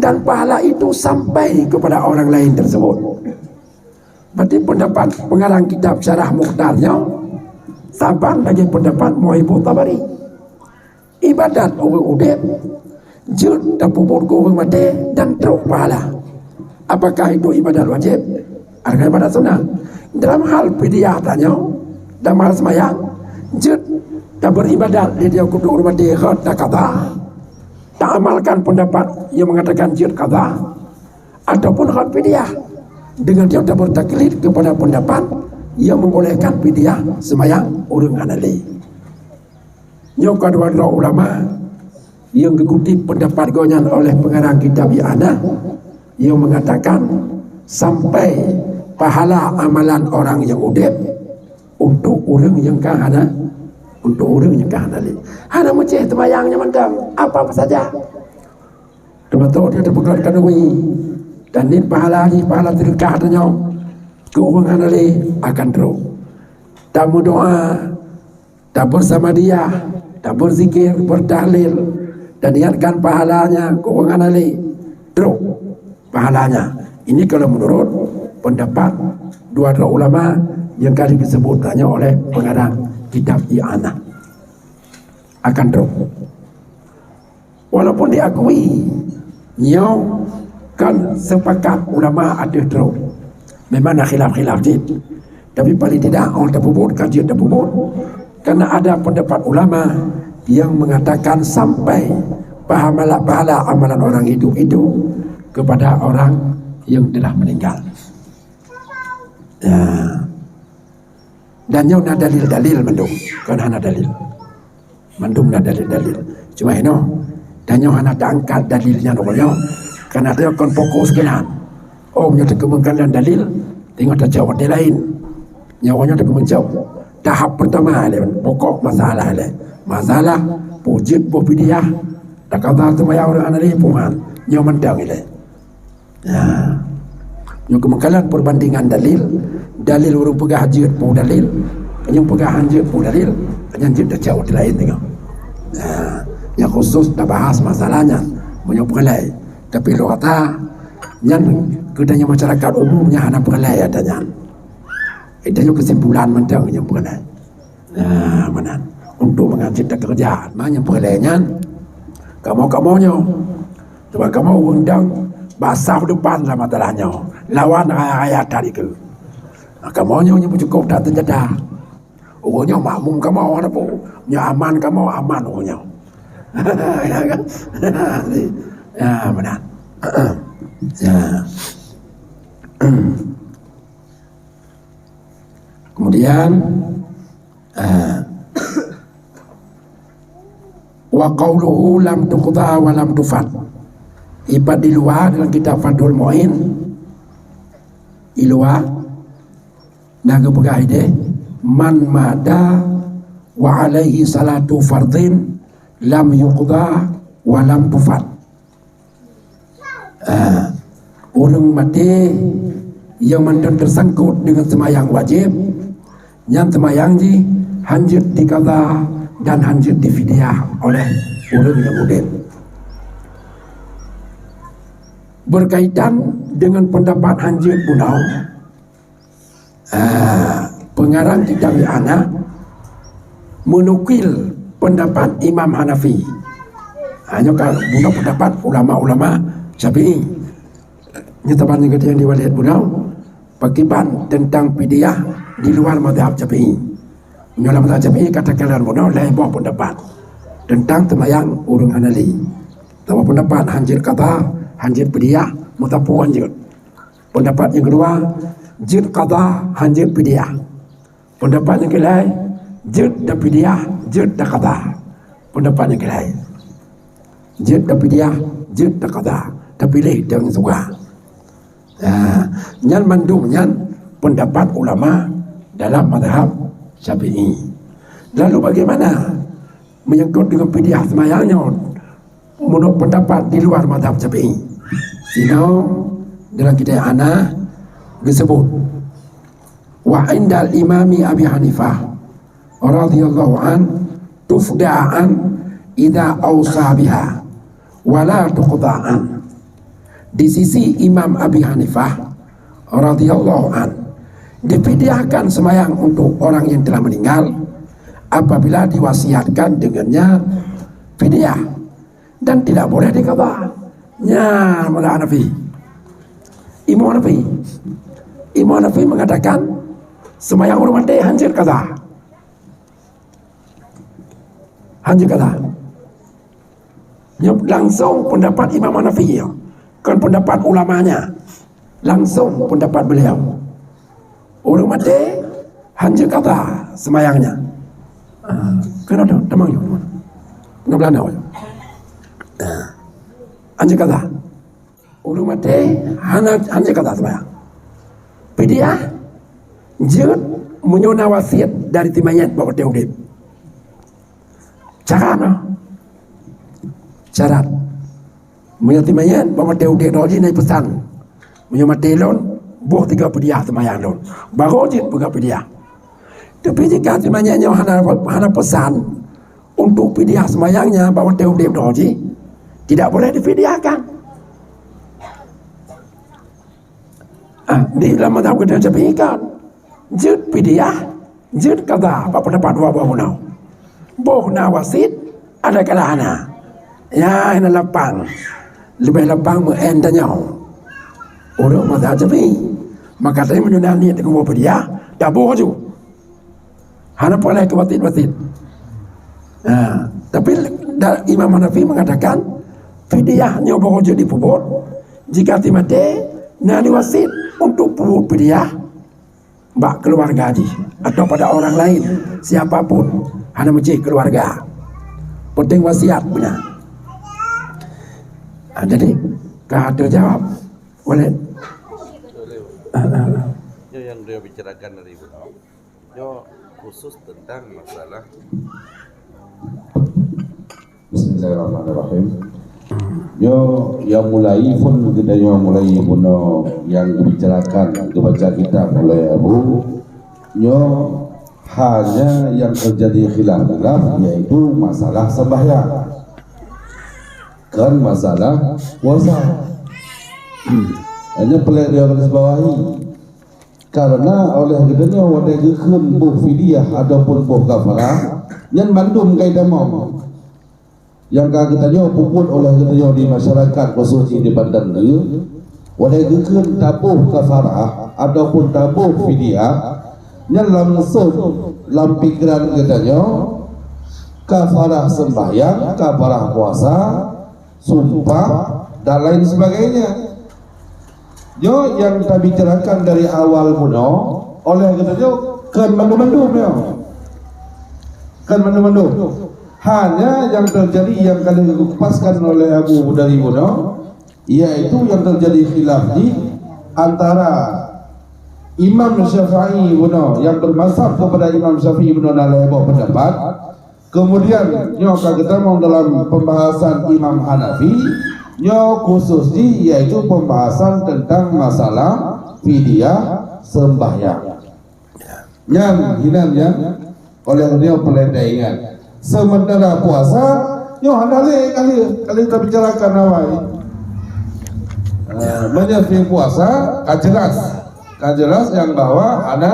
dan pahala itu sampai kepada orang lain tersebut. Berarti pendapat pengarang kitab Syarah Mukhtarnya sabar lagi pendapat Muhibbut Tabari. Ibadat orang udip jut dan pupur orang mati dan teruk pahala. Apakah itu ibadat wajib atau ibadat sunnah? Dalam hal fidyah tanya, dalam hal sembahyang jut tak beribadat dia kudu orang mati tak qada, tak amalkan pendapat yang mengatakan jut qada ataupun hal fidyah, dengan dia tak bertaklid kepada pendapat yang membolehkan fidyah sembahyang orang anali. Yang kedua ulama yang dikutip pendapat gonyan oleh pengarang kitab I'anah yang mengatakan sampai pahala amalan orang yang udip untuk orang yang kahana, untuk orang yang kahana li. Hana macam sembahyangnya mantap apa saja. Termasuk dia terpegat kanui dan ini pahala sedekah tanya ke orang anali akan terus. Tak berdoa, tak bersama dia, tak berzikir, bertahlil dan niatkan pahalanya ke orang anali terus pahalanya. Ini kalau menurut pendapat dua ulama yang kali disebutkannya oleh pengarang kitab I'anah akan terus. walaupun diakui nyo kan sepakat ulama ada teruk memang nak khilaf-khilaf jid, tapi paling tidak orang terbubut kajian terbubut, karena ada pendapat ulama yang mengatakan sampai pahala amalan orang hidup itu kepada orang yang telah meninggal. Ya. Dan nyo nak dalil-dalil mendung, kan hana dalil. Mendung nak dalil-dalil. Cuma ini, dan nyo hana angkat dalilnya nyo, karena dia akan fokus kenan. Oh, nyo terkemungkinan dalil, tengok tak jawab dia lain. Nyo terkemungkinan tahap pertama le, pokok masalah le. Masalah pujit bopidiah, tak kata tu maya orang anari puan, nyo mendang le. Ya. Nyo kemungkinan perbandingan dalil urung pegah hajat pun dalil, yang pegah hajat pun dalil, yang jid dah jauh lain tengok. Yang khusus dah bahas masalahnya, banyak perlai. Tapi lo kata, yang kedanya masyarakat umumnya hanya perlai adanya. Itu yang kesimpulan mentang yang perlai. Mana? Untuk mengajar kerjaan, mana yang perlainya? Kamu-kamunya, coba kamu undang basah depan lah masalahnya, lawan ayat tadi ke. Kamu nya cukup tak terjadah. Orangnya makmum kamu apa pun, nya aman kamu aman orangnya. Ya benar. Ya. Kemudian wa qawluhu lam tuqda wa lam tufat. Ibad di luar dalam kitab Fathul Mu'in di luar naga begaide man mada wa alaihi salatu fardhin lam yuqda wa lam tufat. Orang mati yang mantan tersangkut dengan semayang wajib, yang semayang ji hanjut dikata dan hanjut difidyah oleh orang yang murid. Berkaitan dengan pendapat hanjut bunau, pengarang kitab Ana menukil pendapat Imam Hanafi. Hanya kalau bunau pendapat ulama-ulama Syafi'i. Nyatapan yang kata yang diwaliat bunau pakiban tentang fidyah di luar mazhab Syafi'i. Dalam mazhab Syafi'i katakan bunau lain bawa pendapat tentang temayang urung anali. Tahu pendapat hanjir kata hanjir fidyah mutapu hanjir. Pendapat yang kedua jid qada hanjir fidyah. Pendapat yang kedua jid dan fidyah jid dan qada. Pendapat yang kedua jid dan fidyah jid dan qada. Terpilih dengan suka. Nyan mandum nyan pendapat ulama dalam mazhab Syafi'i. Lalu bagaimana menyangkut dengan fidyah semayangnya menurut pendapat di luar mazhab Syafi'i? Sino dalam kitab Ana disebut wa indal imami Abi Hanifah radhiyallahu an tufda'an idza awsa biha wala tuqda'an. Di sisi Imam Abi Hanifah radhiyallahu an difidyahkan semayang untuk orang yang telah meninggal apabila diwasiatkan dengannya fidyah dan tidak boleh diqada. Ya, mazhab Hanafi. Imam Hanafi mengatakan semayang orang mati hanjir qada. Hanjir qada. Langsung pendapat Imam Hanafi ya. Kan pendapat ulamanya, langsung pendapat beliau. Orang mati hanjir kata semayangnya. Kenapa tu? Temang you. Nggak Belanda. Hanjir kata. Orang mati hanjir kata semayang. Fidyah jid menyuna wasiat dari timayat bawa teudip. Cara apa? Syarat menyatimayan bahawa dia roji naik pesan menyamati lon buah 3 fidyah semayang lon baru je buka fidyah. Tapi jika semayangnya hana pesan untuk fidyah semayangnya bahawa dia roji tidak boleh difidyahkan. Di dalam mazhab kita Syafi'i kan jid fidyah jid qada apa pendapat dua bunau boh na wasit ada kalahana Ya, ini lapang. Lebih lapang mengendanya. Orang mazhab Syafi'i. Maka saya menyunani dengan Muhammadiyah, tak boleh ju. Hanya boleh ke wasit-wasit. Tapi Imam Hanafi mengatakan fidyahnya boleh jadi puput. Jika mati, nani wasit untuk puput fidyah bak keluarga haji atau pada orang lain siapapun, hanya mesti keluarga. Penting wasiat benar. Jadi kata jawab boleh. Yang dia bicarakan dari Ibu, khusus tentang masalah Bismillahirrahmanirrahim. Yang mulai pun kita mulai pun yang dibicarakan dibaca kitab oleh Abu. Hanya yang terjadi khilaf yaitu masalah sembahyang, kan masalah puasa. Hanya pelak dia garis bawahi karena oleh katanya wadah gekeun buh fidyah ataupun buh kafarah yang mandum kaidah mau yang katanya puput oleh katanya di masyarakat khususnya di Banten itu wadah gekeun tabuh kafarah ataupun tabuh fidyah yang langsung dalam pikiran katanya kafarah sembahyang, kafarah puasa, sumpah dan lain sebagainya. Yang kita bicarakan dari awal muno oleh katanya kan mandu-mandu kan mandu-mandu. Hanya yang terjadi yang kali dikupaskan oleh Abu dari muno yaitu yang terjadi khilaf di antara Imam Syafi'i muno yang bermazhab kepada Imam Syafi'i muno dalam pendapat. Kemudian kita mau dalam pembahasan Imam Hanafi khusus yaitu pembahasan tentang masalah fidyah sembahyang. Yang hinanya oleh dia pelendaian. Sementara puasa handale kali kita bicarakan awal. Menyelesaikan puasa kajelas yang bahwa ada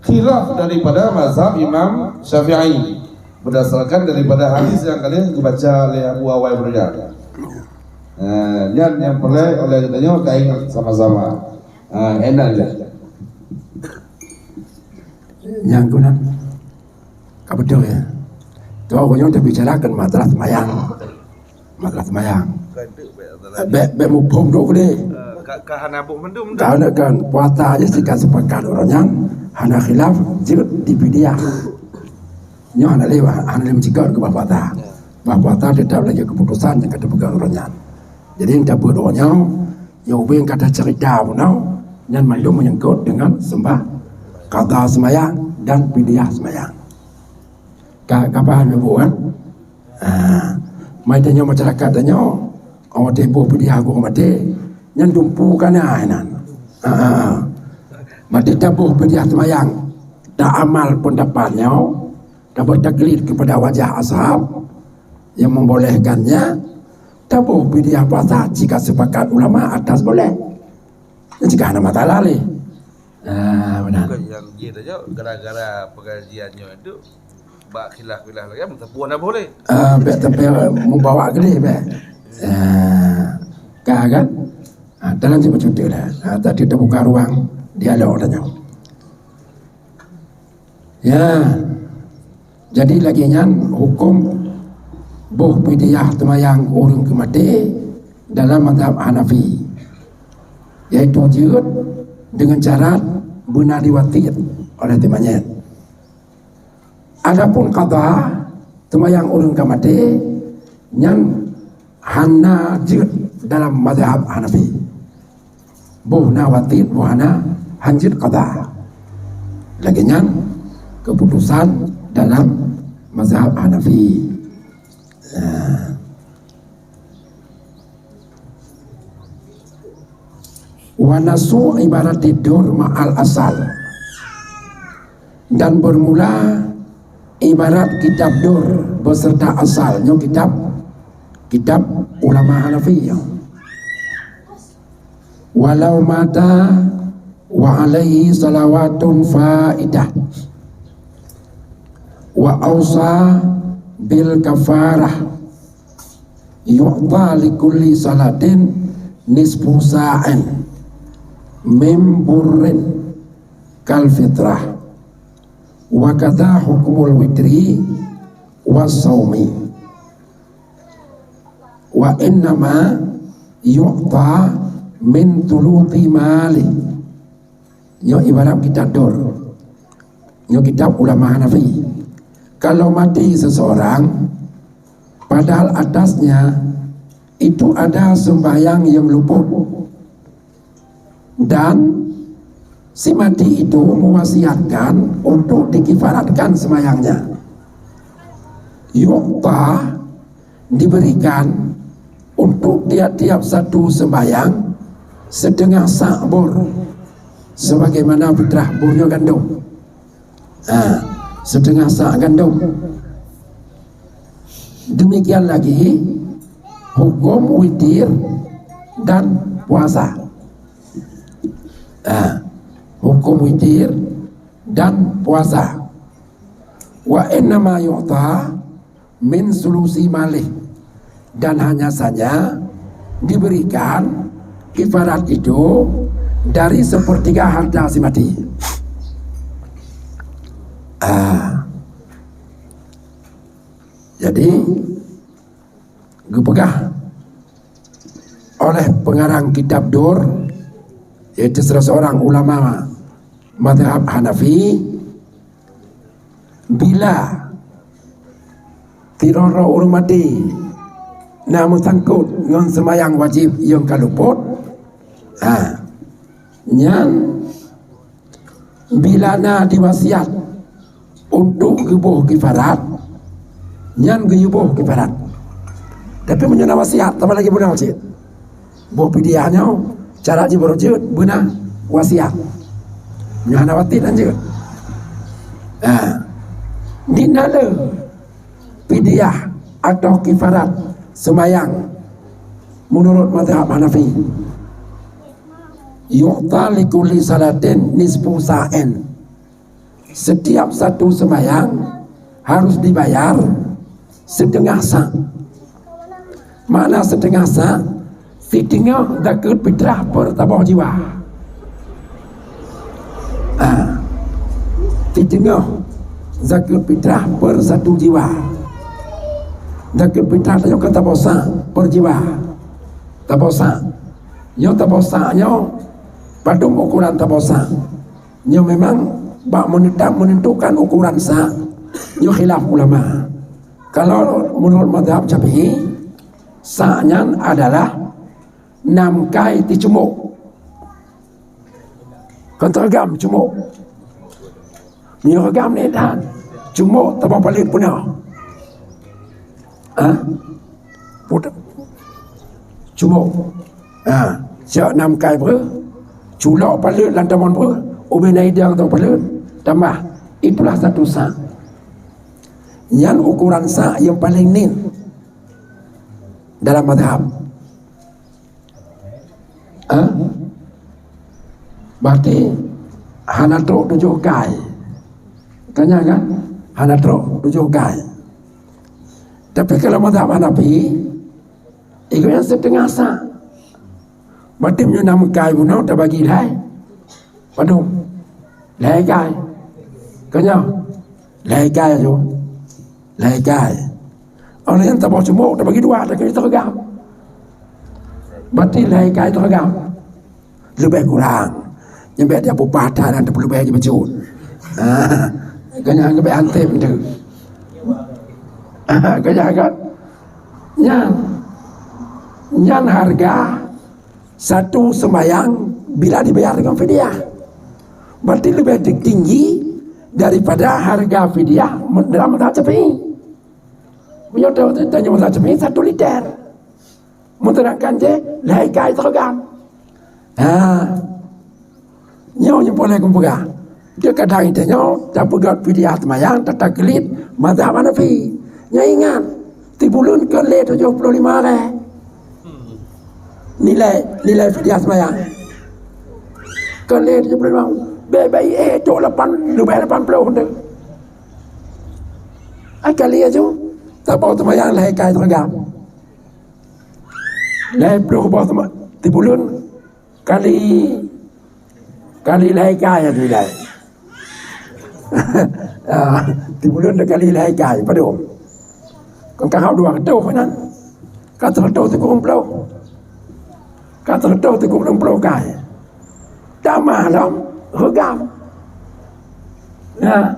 khilaf daripada mazhab Imam Syafi'i berdasarkan daripada hadis yang kalian dibaca oleh Abu Awai Burda. Yang perlu oleh katanya kain sama-sama enak je. Yang guna betul ya. Kau yang terbicarakan masalah semayang. Be mupom dok deh. kahana bu mendum Karena kan puasa aja jika sepakat orangnya hana khilaf jika di fidyah. Hana lewat ke puasa. Puasa tetap lagi keputusan yang kata pegang orangnya. Jadi yang tak berdoanya, yang ubah yang kata cerita pun, yang malu menyangkut dengan sembah kata semayang dan fidyah semayang. Kapan ibu kan? Mai tanya masyarakat tanya, awak tempoh fidyah aku mati, yang tumpu kan ainan. Mati tabuh fidyah semayang, tak amal pendapatnya, tak bertaklid kepada wajah ashab yang membolehkannya. Tabuh fidyah puasa jika sepakat ulama atas boleh. Jika ada masalah le. Benar. Yang dia saja gara-gara pengajiannya itu bak khilaf-khilaf lagi mentapuan dah boleh. Tapi membawa ke dia kan? Dalam siapa cuti lah. Tadi kita buka ruang dialog tanya. Ya. Jadi lagi nyan hukum buh fidyah semayang orang kemati dalam mazhab Hanafi, yaitu jihad dengan cara benar diwatir oleh temannya. Adapun qada semayang orang kemati yang hana jihad dalam mazhab Hanafi, buh nawatir buh hana hanjir qada lagi yang keputusan dalam mazhab Hanafi. Wanasu ibarat tidur ma'al asal, dan bermula ibarat kitab dur beserta asalnya kitab ulama Hanafi. Walau mata wa alaihi salawatun faidah wa ausa bil kafarah yu'ta likulli salatin nisfu sa'in min burrin kal fitrah wa kadha hukmul witri was saumi wa innama yu'ta min tuluti mali. Nyo ibarat kitab dur, nyo kitab ulama Hanafi. Kalau mati seseorang padahal atasnya itu ada sembahyang yang luput, dan si mati itu mewasiatkan untuk dikifaratkan sembahyangnya, yu'ta diberikan untuk tiap-tiap satu sembahyang setengah sak bor, sebagaimana fitrah bornya gandum. Setengah sak gandum. Demikian lagi hukum witir dan puasa. Hukum witir dan puasa. Wa innama yu'ta min sulusi malih, dan hanya saja diberikan kifarat itu dari sepertiga harta si mati. Jadi gepegah oleh pengarang kitab Dur, yaitu salah seorang ulama mazhab Hanafi, bila tiroro orang mati namun sangkut dengan sembahyang wajib yang kaluput, nyan bila na diwasiat untuk gebuh kifarat, nyan gebuh kifarat. Tapi menyana wasiat, tambah lagi benar wasiat. Buh pidiahnya cara jiborojut benar wasiat. Nyana watin anjir. Dinala pidiah atau kifarat sembahyang menurut mazhab Hanafi, yu'ta likulli salatin nisfu sa'in. Setiap satu sembahyang harus dibayar setengah sa'. Mana setengah sa'? Fittingnya zakat fitrah per tabah jiwa. Fittingnya zakat fitrah per satu jiwa. Zakat fitrah tanya kata bosa per jiwa. Tabosa. Nyo tabosa nyo pada ukuran tabosa. Nyo memang bak menentukan ukuran sa. Nyo khilaf ulama. Kalau menurut mazhab Syafi'i, sa-nya adalah 6 kai ti cumuk. Kan tergam cumuk. Nyo regam ni dan cumuk tabang palit punya. Putar cumuk. Siap 6 kai ber. Culak palit lantaman ber. Ubinai dia atau palit. Tambah. Itulah satu sa'. Yang ukuran sa' yang paling nin dalam mazhab. Berarti hanatrok 7 kai. Tanya kan? Hanatrok 7 kai. Tapi kalau mazhab Hanafi, itu yang setengah sa'. Berarti punya 6 kai pun tak bagi lai. Waduh. Lai kai. Kanya? Lai kai tu. Lai kai. Orang yang tak bawa cumuk, tak bagi 2, tak kena tergam. Berarti lai kai tergam. Lebih kurang. Yang biar dia pupatah dan tak perlu bayar je bacun. Kanya lebih antip tu. Kanya kan? Yang harga satu sembahyang bila dibayar dengan fidyah, berarti lebih tinggi daripada harga fidyah dalam mazhab Syafi'i. Punya tahu tanya mazhab Syafi'i 1 liter. Menterangkan je lai kai tergam. Nyaw yang boleh kumpulkan. Dia kadang itu nyaw tak pegat fidyah sembahyang tak kelit mazhab Hanafi. Nya ingat tibulun ke le 75 re. Nilai fidyah sembahyang. Ke le 75. Baik tu 8 lebih 80 tu. Kali aja tak bawa sembahyang lai kai tergam. Lai peluk bawah teman tibulun kali lai kaya tu lai. Tibulun kali lai kaya padom. Kon ka hau dua kedo kanan. Ka terdo tu kong plau. Ka terdo tu kong plau kaya. Tama lam hegam. Nah,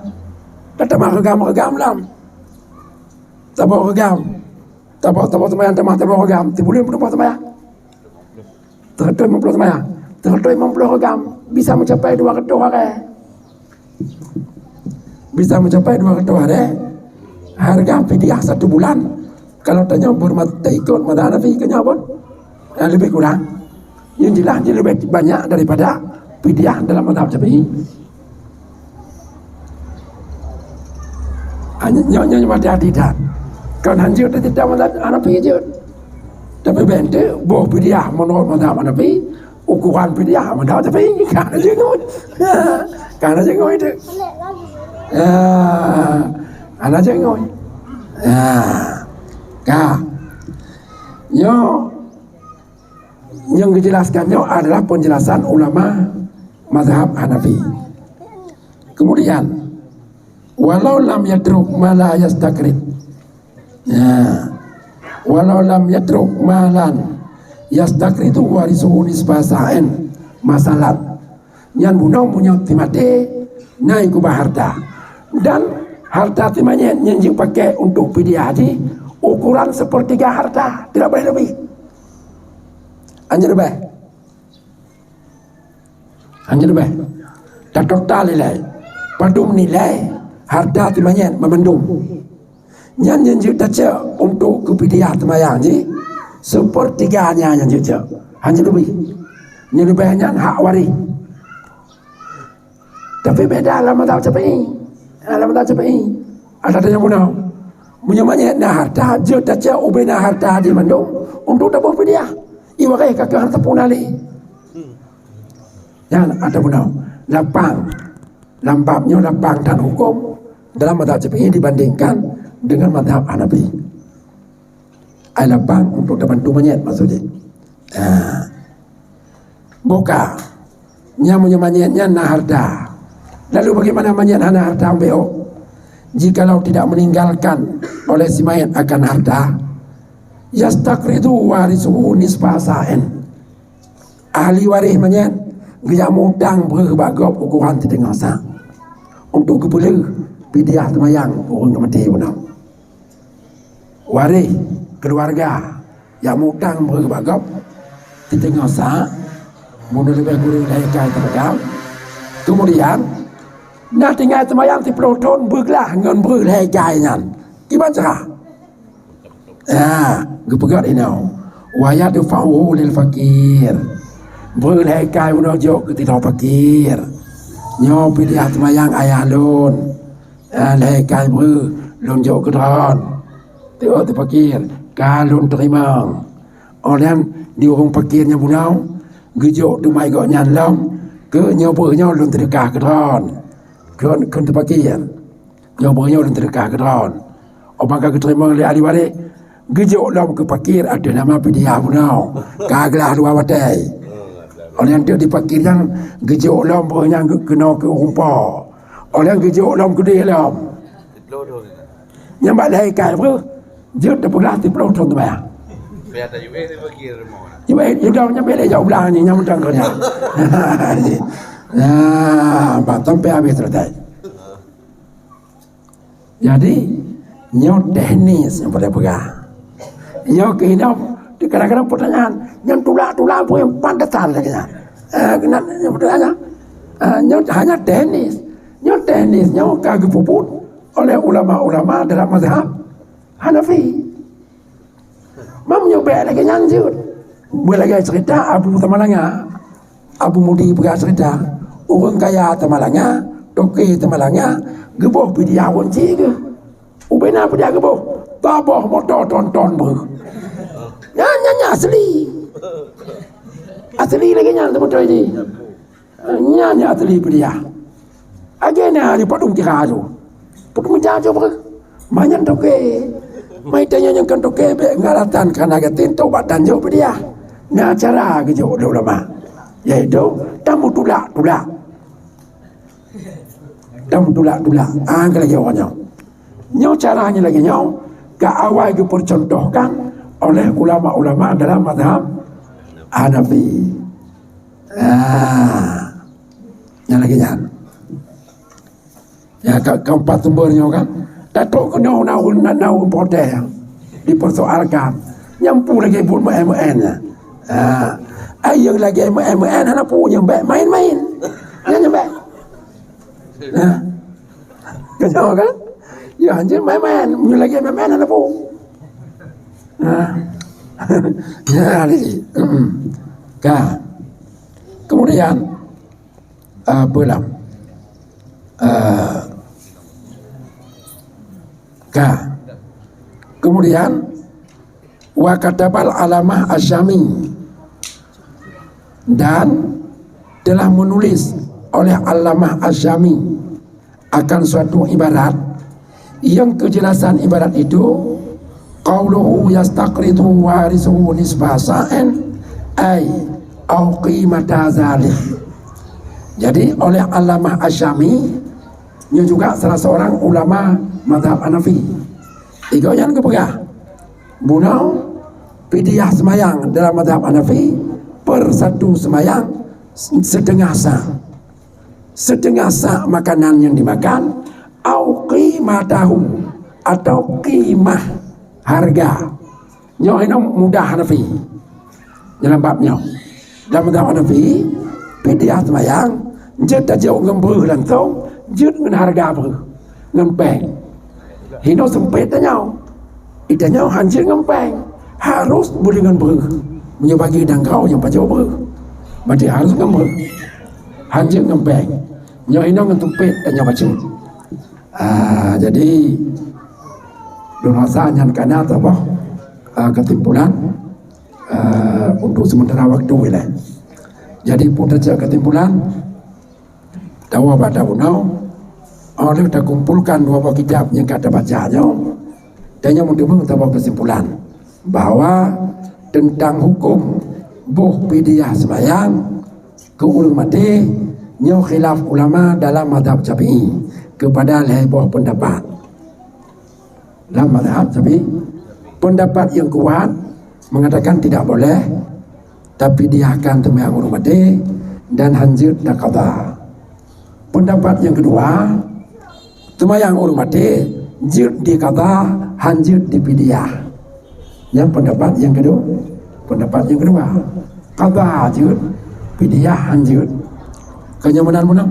tama hegam lam. Tabo hegam. Tabo temayang tabo hegam. Tibulun pun temayang. Terdo mempeluk temayang. Terdo mempeluk hegam. Bisa mencapai 2 kedo hari. Bisa mencapai 2 kedo hari. Harga fidyah 1 bulan. Kalau tanya bermat ikut madzhab Hanafi kena pun lebih kurang. Yang jelas dia lebih banyak daripada fidyah dalam madzhab Syafi'i. Hanya hati-hati dah. Kalau hancur dia tidak madzhab Hanafi je. Tapi benda boh fidyah menurut madzhab Hanafi, ukuran fidyah madzhab Syafi'i kan jenggot. Kan jenggot itu. Anak jenggot. Yang dijelaskannya adalah penjelasan ulama mazhab Hanafi. Kemudian walau lam yadruk ma la yastakrid. Walau lam yadruk malan yastakridu warisuhu nisbasa'in masalat. Yang bunuh punya timate naik ke harta. Dan harta timanya yang pakai untuk fidyah haji ukuran 1/3 harta, tidak boleh lebih. Hanya lebih. Dan total nilai, padum nilai harta timanya memendung. Yang juta untuk fidyah temayang haji 1/3-nya yang juta. Hanya lebih. Yang lebihnya hak waris. Tapi beda dalam madzhab Syafi'i. Dalam madzhab Syafi'i ada yang bunuh menyamanya nah harta juta ubena harta di mandung untuk dapat fidyah iwakai kakak harta punali yang ada bunuh lapangnya lapang dan hukum dalam madzhab Syafi'i dibandingkan dengan madzhab Hanafi. Lapang untuk dapat manyet maksudnya. Boka menyamanya nah harta. Lalu bagaimana manyet hana harta BO? Jikalau tidak meninggalkan oleh si mayat akan harta, yastakridu warisuhu nisbasa'in. Ahli waris manyet dia mudang berbagop ukuran setengah sa untuk kepala fidyah temayang orang kemati benar. Waris keluarga yang mudang berbagop setengah sa mula lebih kurang dari kai tergam. Kemudian nak tinggal temayang 10 tahun bergelah dengan berlai jainan. Gimana cara? Gepegat ini. Wayat fa'u lil fakir. Berlai kai menojok ke tidak fakir. Nyo fidyah temayang ayah lun. Lai kai lun jok ke don. Tengok tu fakir. Kalun terima. Orang di orang fakirnya bunau. Gejok tu mai gok nyan lam. Ke nyoba lun terdekat ke don. Kan terpakir nyobonya orang terdekat ke daun orang kagak terima oleh ahli waris gejok dalam ke pakir ada nama fidyah punau kaglah dua watai orang yang dipakir yang gejok dalam yang kena ke rumpa orang gejok dalam ke dalam yang balai kai bro jut dapat ti pro ton bayang biar ada juga dipakir mau yang dalamnya beda jauh belah ni yang mendang kerja. Batam habis selesai. Jadi nyok teknis yang pada pegang. Nyok kehidup kadang-kadang pertanyaan yang tulah-tulah pun yang pandasan lagi nya. Kena yang pertanyaan nyok hanya teknis. Nyok kagak puput oleh ulama-ulama dalam mazhab Hanafi. Mam nyoba lagi nyanjut. Boleh lagi cerita Abu Tamalanga. Abu Mudi pergi cerita orang kaya Tamalanga, toke Tamalanga, geboh fidyah wanci ke. Ubena dia geboh. Tabah motor tonton ber. Nya asli. Asli lagi nya motor ini. Nya asli fidyah. Agena di padung kira tu. Padung jajo ber. Banyak toke. Mai tanya yang kan kebe ngaratan kana gatin to batan jo dia. Nah cara ke jo ulama. Yaitu tamu tulak. Tamu tulak. Lagi orangnya. Nyo caranya lagi nyo ke awal dipercontohkan oleh ulama-ulama dalam mazhab Hanafi. Yang lagi nyan. Ya keempat sumbernya kan. Datuk kena naun potek dipersoalkan. Nyampu lagi pun MN-nya. Yang lagi MN hana punya main-main. Hanya baik. Kenapa kan? Ya anjir main-main. Yang lagi MN hana pun. Ya lagi. Kemudian belam. Kemudian wa katabal alamah asyami, dan telah menulis oleh alamah asyami akan suatu ibarat yang kejelasan ibarat itu qauluhu yastaqridu warisuhu nisbah sa'in ay au qimata zalik. Jadi oleh alamah asyami, dia juga salah seorang ulama mazhab Hanafi. Iko yang kepegah bunau pidiah semayang dalam mazhab Hanafi per satu semayang setengah sa makanan yang dimakan au qimatahu atau qimah harga. Nyo ini mudah Hanafi dalam babnya. Dalam mazhab Hanafi pidiah semayang jeta jauh ngembeuh langsung jut dengan harga ber ngempeng. Hino sempit tanya. Itanya hancur ngempeng. Harus dengan ber. Menyebagi dangkau yang pajau ber. Berarti harus ngembeuh. Hancur ngempeng. Nyo hino ngentempit tanya baca. Jadi donasa nyan kana apa kesimpulan untuk sementara waktu ini. Jadi pun saja kesimpulan dawa pada unau oleh kita kumpulkan dua buah kitab yang kata bacanya dan yang menurut kita kesimpulan bahwa tentang hukum buh pidiah sembahyang ke ulung mati nyo khilaf ulama dalam mazhab Syafi'i kepada buah pendapat. Dalam mazhab Syafi'i pendapat yang kuat mengatakan tidak boleh, tapi diahkan sembahyang ulung mati dan hanjir dan qadha. Pendapat yang kedua, sembahyang ulung mati jir di qadha, hanjir di pidiah. Yang pendapat yang kedua, qadha jir, pidiah hanjir. Kanya menang.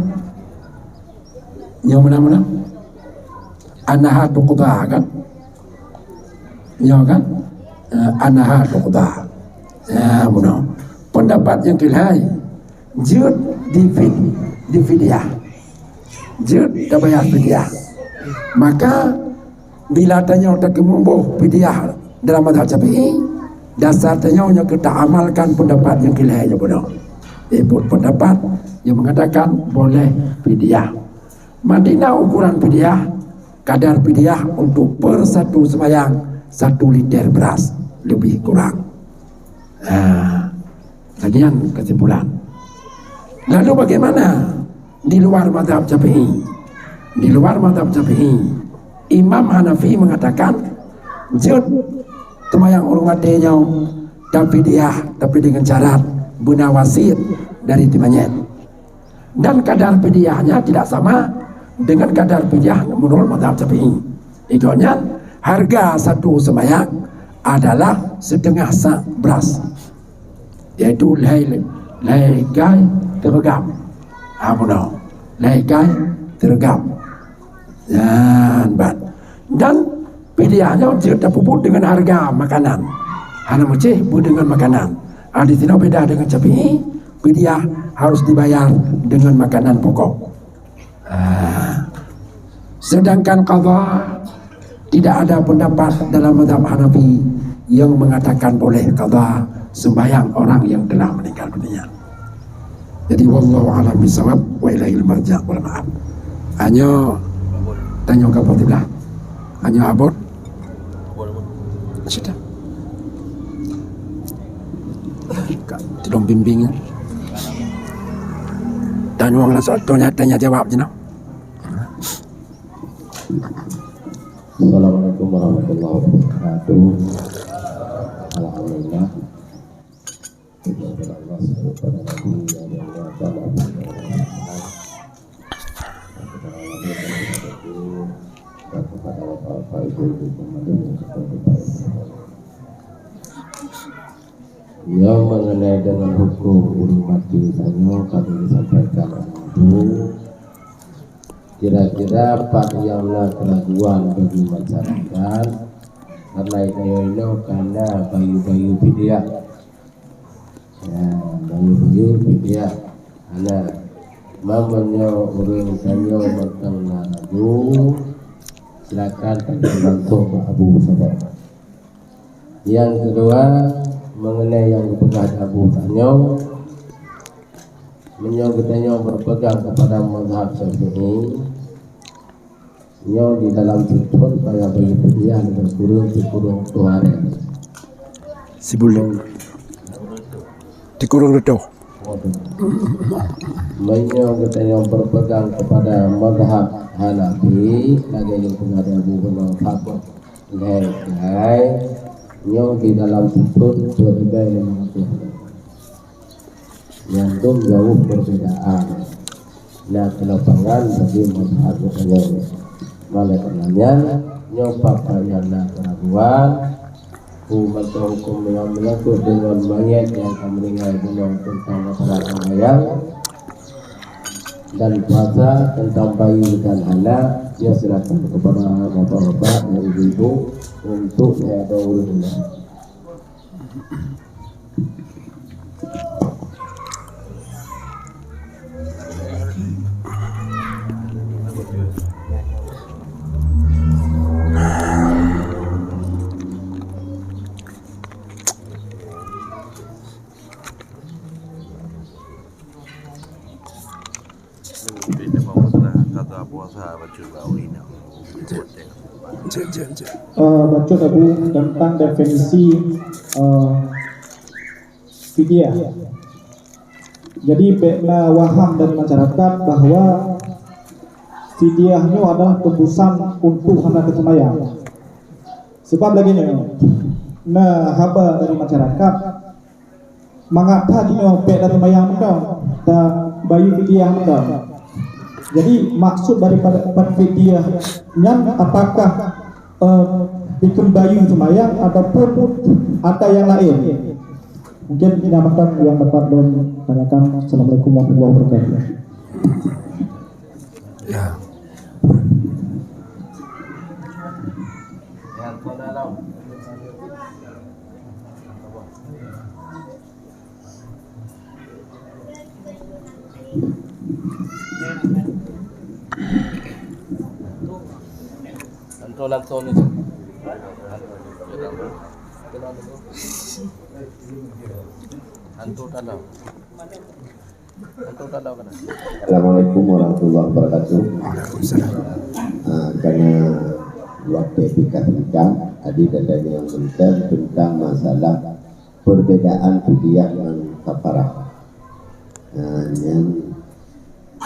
Yang menang. Anaha tuqdha kan? Ya kan? Anaha tuqdha. Ya benar. Pendapat yang kelai jir di fidyah. Jir tak bayar fidyah. Maka bila tanya tak kemumbuh fidyah dalam mazhab Syafi'i, dasar tanya kita amalkan pendapat yang kelai aja benar. Ikut pendapat yang mengatakan boleh fidyah. Madinah ukuran fidyah, kadar fidyah untuk per satu sembahyang 1 liter beras lebih kurang. Bagian kesimpulan. Lalu bagaimana di luar mazhab Syafi'i? Di luar mazhab Syafi'i, Imam Hanafi mengatakan jud sembahyang ulung matinya tapi dengan syarat benawasit dari timanyet, dan kadar fidyahnya tidak sama dengan kadar fidyah menurut mazhab Syafi'i. Itunya harga satu sembahyang adalah setengah sak beras, yaitu legai teregam. Legai teregam. Dan fidyahnya tidak pupuk dengan harga makanan. Hanya mecih dengan makanan. Di sini beda dengan Syafi'i, fidyah harus dibayar dengan makanan pokok. Sedangkan qadha tidak ada pendapat dalam mazhab Hanafi yang mengatakan boleh qadha sembahyang orang yang telah meninggal dunia. Jadi wallahu a'lam bishawab wa ilaihil marja' wal ma'ab. Hanya tanya ke Fadilah. Hanya abot Sudah. Tolong bimbing. Dan orang soal tanya jawab je nak. Assalamualaikum warahmatullahi wabarakatuh. Alhamdulillah. Allah subhanahu wa ta'ala. Kepada bapak ibu yang mengenai dengan hukum umat tanya kami disampaikan itu kira-kira Pak Yanglah keraguan bagi masyarakat karena ini karena bayu-bayu bidia ya bayu-bayu bidia anak mamanya orang tanya makan lagu silakan bantu Abu Sabah. Yang kedua mengenai yang dipegang Abu Tanyo menyokitanya berpegang kepada mazhab Syafi'i di dalam tutur pada bagi pilihan berkurung Tuhan Sebelum dikurung itu. Menyokitanya berpegang kepada mazhab Hanafi lagi yang pengadil Abu Bakar Lehai yang di dalam tutur berbeda dengan Tuhan yang itu jauh perbedaan nah kelapangan bagi mazhab Hanafi malah karenanya nyopak yang keraguan macam hukum yang menyangkut dengan mayat yang akan meninggal dunia tentang masalah ayam dan puasa tentang bayi dan anak dia silakan kepada bapak-bapak dan ibu-ibu untuk ada urusan. Baca Abu tentang definisi fidyah. Jadi pekna waham dari masyarakat bahwa fidyahnya adalah tebusan untuk anak kesemayang. Sebab lagi ni, nah haba dari masyarakat mengapa ini pek dari semayang muda dan bayi fidyah muda. Jadi maksud daripada fidyahnya apakah bikin bayi semayang ataupun ada yang lain? Mungkin dinamakan yang dapat tanyakan. Assalamualaikum warahmatullahi wabarakatuh. Ya. Lantuan itu. Assalamualaikum warahmatullahi wabarakatuh. Karena waktu dikatakan tadi katanya yang penting tentang masalah perbedaan fidyah dan kafarah. Yang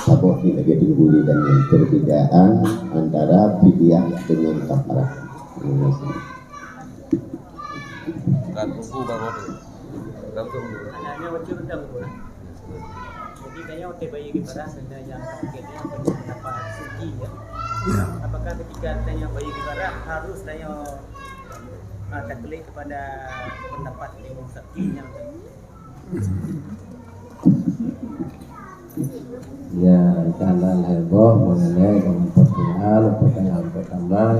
sabuk lagi dibuli dan yang perbedaan antara fidyah dengan kafarah. Kan buku baru langsung. Anaknya wajib rendah. Jadi kayaknya waktu bayi kifarah ada yang targetnya pendapat suci ya. Apakah ketika tanya bayi kifarah harus tanya taklid kepada pendapat Imam Syafi'i yang ya karena heboh mengenai dengan pertanyaan pertama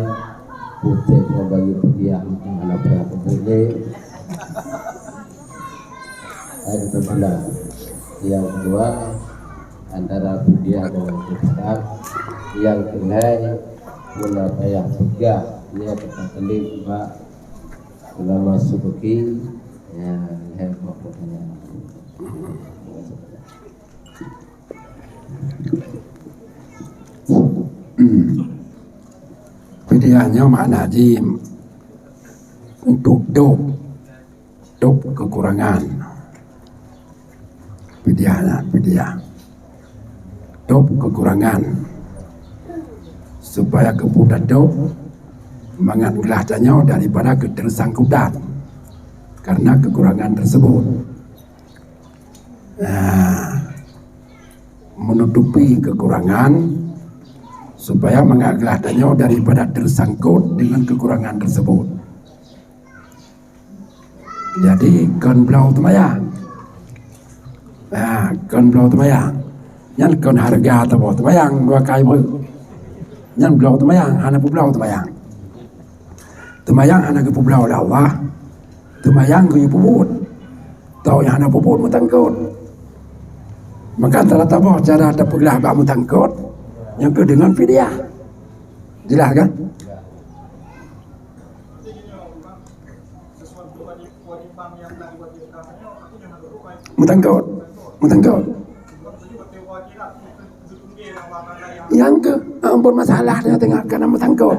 putih bagi fidyah tentang anak berapa boleh ada terbelah. Yang kedua antara fidyah dengan kifarah. Yang ketiga mula yang tiga ini kita kali Pak ulama subuki ya heboh pertanyaan. Fidyahnya makna di untuk dop kekurangan. Fidyah dop kekurangan supaya kemudian dop mengambil tanya daripada ketersangkutan karena kekurangan tersebut. Menutupi kekurangan supaya mengambil tanya daripada tersangkut dengan kekurangan tersebut. Jadi kon blau temayang. Kon blau temayang. Nyan kon harga atau temayang dua kali ber. Nyan blau temayang, hana blau temayang. Temayang hana ke blau Allah. Temayang ke puput. Tahu yang hana puput mutangkut. Maka antara tabah cara ada pegelah bak mutangkut. Yang ke dengan fidyah. Jelas kan? Mutangkut. Yang ke ampun masalah dia tengah kena mutangkut.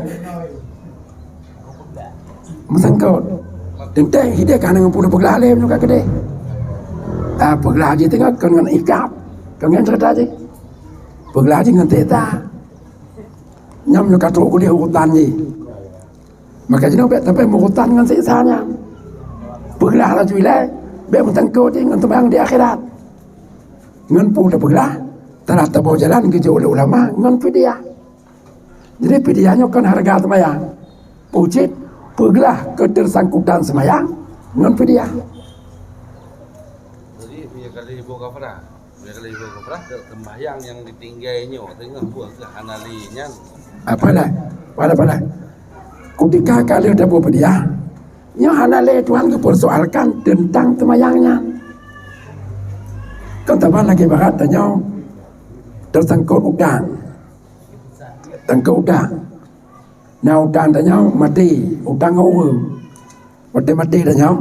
Tentang hidup kan dengan pura pegelah lem juga gede. Pegelah je tengah dengan ikap. Dengan cerita je. Pegelah je dengan teta. Nyam juga teruk kuliah hutan je. Maka jenuh bet sampai hutan dengan sisanya. Pegelah lah juilai. Bet mutangkut je dengan temayang di akhirat. Dengan pura pegelah. Telah tabaw jalan ke oleh ulama dengan fidyah. Jadi fidyahnya kan harga temayang. Pucit pegelah ketersangkutan semayang dengan fidyah. Jadi punya kali ibu kafrah temayang yang ditinggainya tengah buat ke hanalinya. Apalah. Ketika kali ada buat fidyah, yang hanali Tuhan persoalkan tentang temayangnya. Kan tambah lagi barat tanya tersangkut utang. Nah utang tanya mati, utang orang. Mati tanya.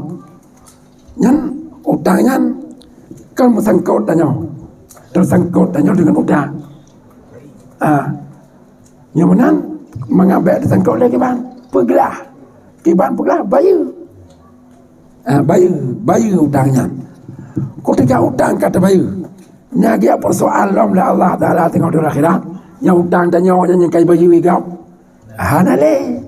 Nyan utangnya kan tersangkut tanya dengan utang. Yang mana mengambil tersangkut lagi bang, pegelah. Kiban pegelah bayar utangnya. Ketika utang kata bayar. Nagia persoalan lah Allah Ta'ala tengok di akhirat. Yang utang dan nyawa yang kaya baju igap. Hanale.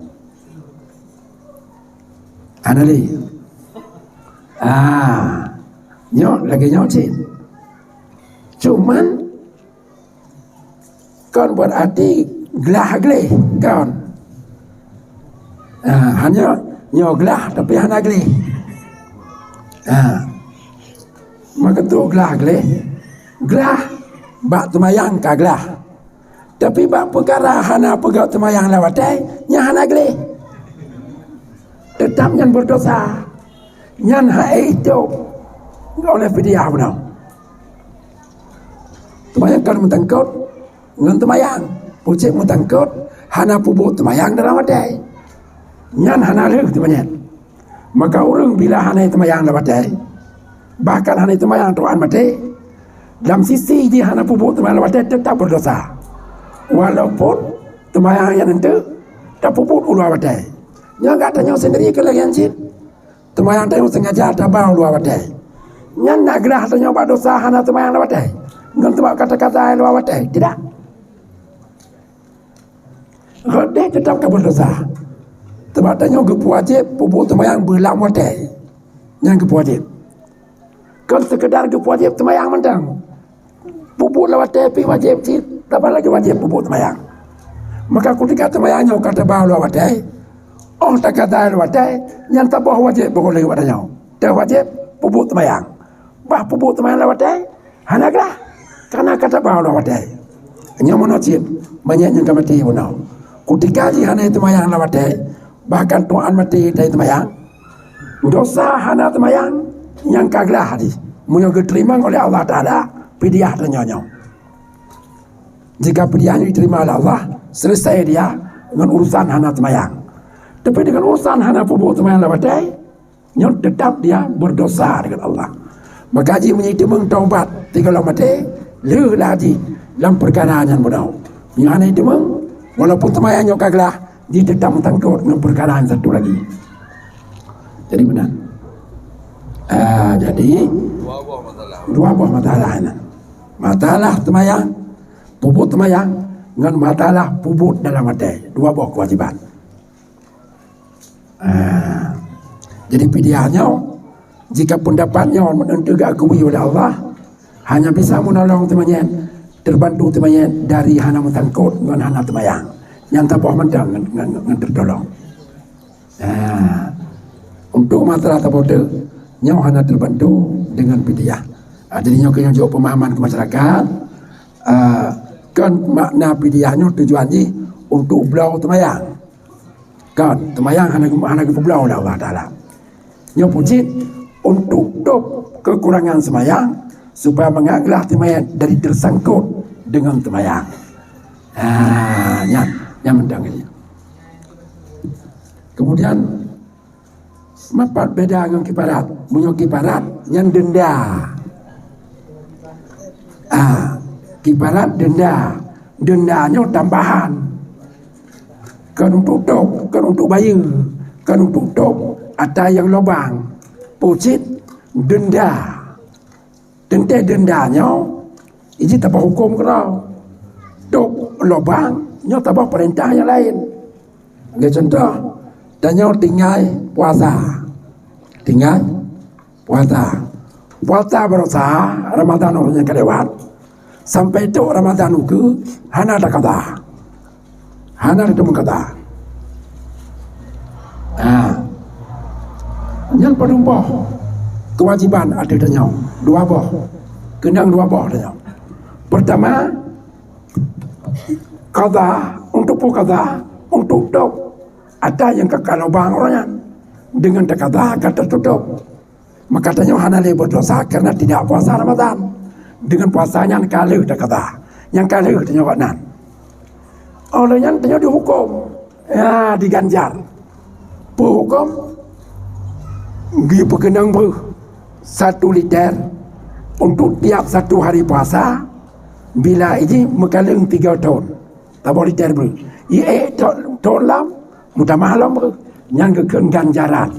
Nyok lagi nyok cik. Cuman kan berarti gelah-gelih kan. Hanya nyok gelah tapi hana gelih. Maka tu gelah-gelih. Gelah bak temayang ka gelah. Tapi bak perkara hana pegat temayang lawatai nya hana gelih. Tetap nyan berdosa. Nyan hae itu oleh fidyah benar. Temayang kan mutangkut ngan temayang. Pucik mutangkut hana pupuk temayang dalam watai. Nyan hana leuh temayang. Maka orang bila hana temayang lawatai bahkan hana temayang tuan mati. Dalam sisi dia hana pupuk temayang lawat tetap berdosa. Walaupun temayang yang itu tak pupuk ulu awadai. Yang tak tanya sendiri ke lagi anjir. Temayang tanya sengaja tak bau ulu awadai. Yang nak gerah tanya buat dosa hana temayang lawadai. Dengan tempat kata-kata ulu awadai. Tidak. Rodeh tetap tak berdosa. Tempat tanya kepu wajib pupuk temayang belam wadai. Yang kepu wajib. Kalau sekedar kepu wajib temayang mentang. Pupuk lawat tepi wajib cik. Tapi lagi wajib pupuk temayang. Maka ketika temayangnya kata bahawa lawat tepi. Tak kata lawat tepi. Yang tak bahawa wajib boleh lewat tepi. Tak wajib pupuk temayang. Bah pupuk temayang lawat tepi. Hanaklah. Karena kata bahawa lawat tepi. Yang menocip. Banyak yang mati punau. Ketika hana temayang lawat tepi. Bahkan tuan mati dari temayang. Dosa hana temayang. Yang kaglah hadis. Yang diterima oleh Allah Ta'ala. Fidyah dan nyonya. Jika fidyahnya diterima oleh Allah, selesai dia dengan urusan hana temayang. Tapi dengan urusan hana pupuk temayang lawatai, nyok tetap dia berdosa dengan Allah. Maka haji menyitu taubat 3 mati, leuh haji dalam perkara yang bodoh. Yang hana itu walaupun temayang nyok kaglah, dia tetap mentangkut dengan perkara yang satu lagi. Jadi benar. Jadi dua buah matalah ini. Matalah temayang, puput temayang, dengan matalah puput dalam hati. Dua buah kewajiban. Jadi pilihannya, jika pendapatnya menentukan akui oleh Allah, hanya bisa menolong temannya, terbantu temannya dari hana mentangkut dengan hana temayang. Yang tak boleh mendang dengan tertolong. Untuk masalah terbodoh, nyaw hana terbantu dengan pilihan. Jadi nyaw kena jawab pemahaman ke masyarakat. Kan makna pilihannya tujuannya untuk belau temayang. Kan temayang hana belau lah Allah Taala. Nyaw pujit untuk dok kekurangan semayang supaya mengaglah temayang dari tersangkut dengan temayang. Yang mendang ini. Kemudian mapat beda dengan kiparat. Punya kiparat yang denda. Kiparat denda. Dendanya tambahan. Kan untuk dok, kan untuk bayi, kan untuk dok. Ada yang lubang. Pucit denda. Dendanya ini tak hukum kau. Dok lubang, nyo tak perintah yang lain. Nggak contoh. Dan nyo tinggal puasa. Tinggal puasa. Puasa berusaha Ramadan orangnya kelewat. Sampai itu Ramadan ke hana ada kata. Hana ada kata. Yang penumpah kewajiban ada danya. Dua boh. Kenang dua boh danya. Pertama, kata untuk kata untuk dok. Ada yang kekal lubang orangnya dengan kata tutup. Maka tanya hana le berdosa karena tidak puasa Ramadan. Dengan puasanya yang kalah kata. Yang kalah tanya kanan. Olehnya tanya dihukum. Diganjar. Hukum gi pekenang ber 1 liter untuk tiap 1 hari puasa. Bila ini mekaling 3 tahun. Tak boleh liter ber. Tahun lam mudah malam yang kekeng ganjaran.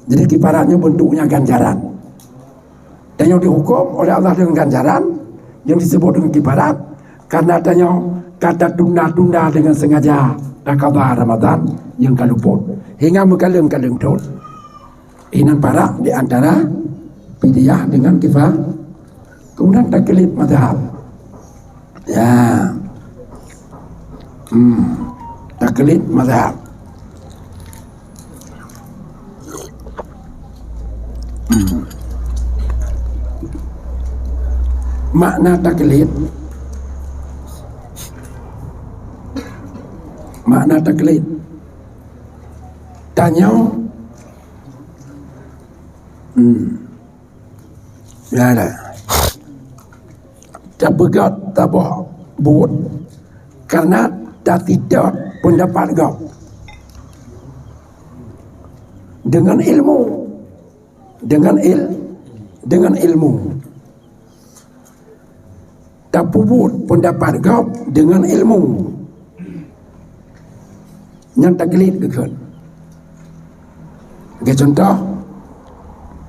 Jadi kiparatnya bentuknya ganjaran. Dan yang dihukum oleh Allah dengan ganjaran yang disebut dengan kiparat karena adanya kata tunda-tunda dengan sengaja dan qada Ramadan yang kaluput hingga mekaling-kaling tahun. Ini para di antara pidiyah dengan kifah. Kemudian taklid mazhab. Taklid mazhab. Makna taklid. Makna taklid. Tanya. Ya lah. Tak begat, tak boh, buat. Karena tak tidak pendapat kau. Dengan ilmu. Dengan ilmu. Tak puput pendapat kau dengan ilmu. Yang taklid kekan. Okay, contoh.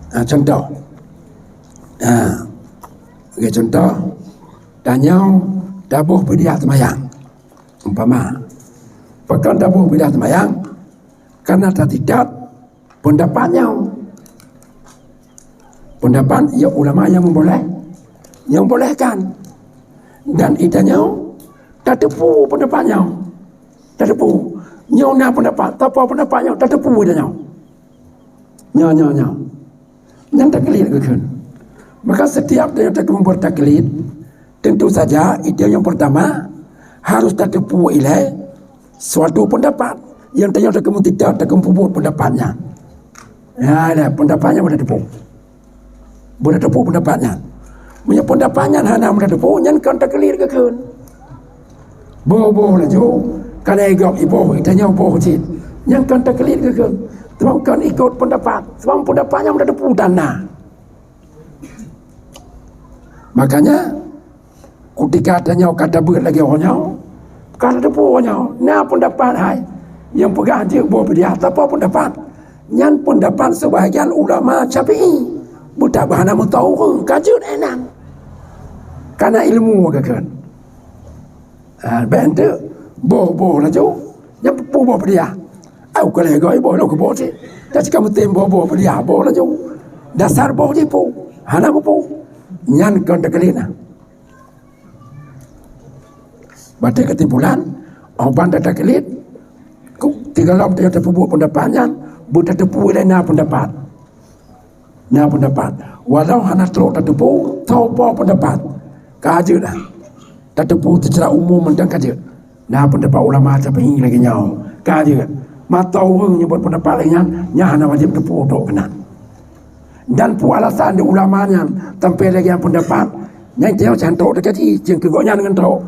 Contoh. Okay, contoh. Tanya dabuh pediah temayang. Umpama. Pekan dabuh pediah temayang. Karena tak tidak pendapatnya. Pendapat ya ulama yang memboleh. Yang bolehkan. Dan itanya tak tepu pendapatnya. Tak tepu. Nyona pendapat. Tak apa pendapatnya. Tak tepu itanya. Nyo. Yang taklid kekan. Maka setiap yang tak membuat taklid, tentu saja itu yang pertama harus tak tepu ilai suatu pendapat. Yang tanya tak kamu tidak membuat pendapatnya. Pendapatnya boleh tepu. Boleh tepu pendapatnya. Punya pendapatnya hana boleh tepu. Yang kan taklid kekan. Boh laju. Kalau egok ibu, itanya boh cik. Yang kan taklid kekan. Sebab kan ikut pendapat. Sebab pendapatnya boleh tepu tanah. Makanya ketika adanya kata berat lagi orangnya, kata tepu orangnya, nah pendapat hai yang pegang je buah dia, tak apa pendapat Nyan pendapat sebahagian ulama Syafi'i. Buta bahana mu tahu kajut enak. Karena ilmu kan. Ben tu bo lah jauh. Yang bo dia. Aku kalau gay bo lo ke bo je. Dah cakap betul bo dia bo lah jauh. Dasar bo je po. Hana bo. Nyan kan dekelina. Baca ketimpulan orang dah dekelit. Ku tiga lam dia terpubu pendapatnya. Buta tepu lena pendapat. Na pendapat. Walau hana teruk tertepu, tahu apa pendapat. Kaje dah. Tertepu secara umum mentang kaje. Na pendapat ulama Syafi'i lagi nyau. Kaje. Mata orang nyebut pendapat lainnya, nya hana wajib tepu untuk kena. Dan pu alasan di ulamanya sampai lagi yang pendapat, yang dia cantok terkaji, jeng kegoknya dengan teruk.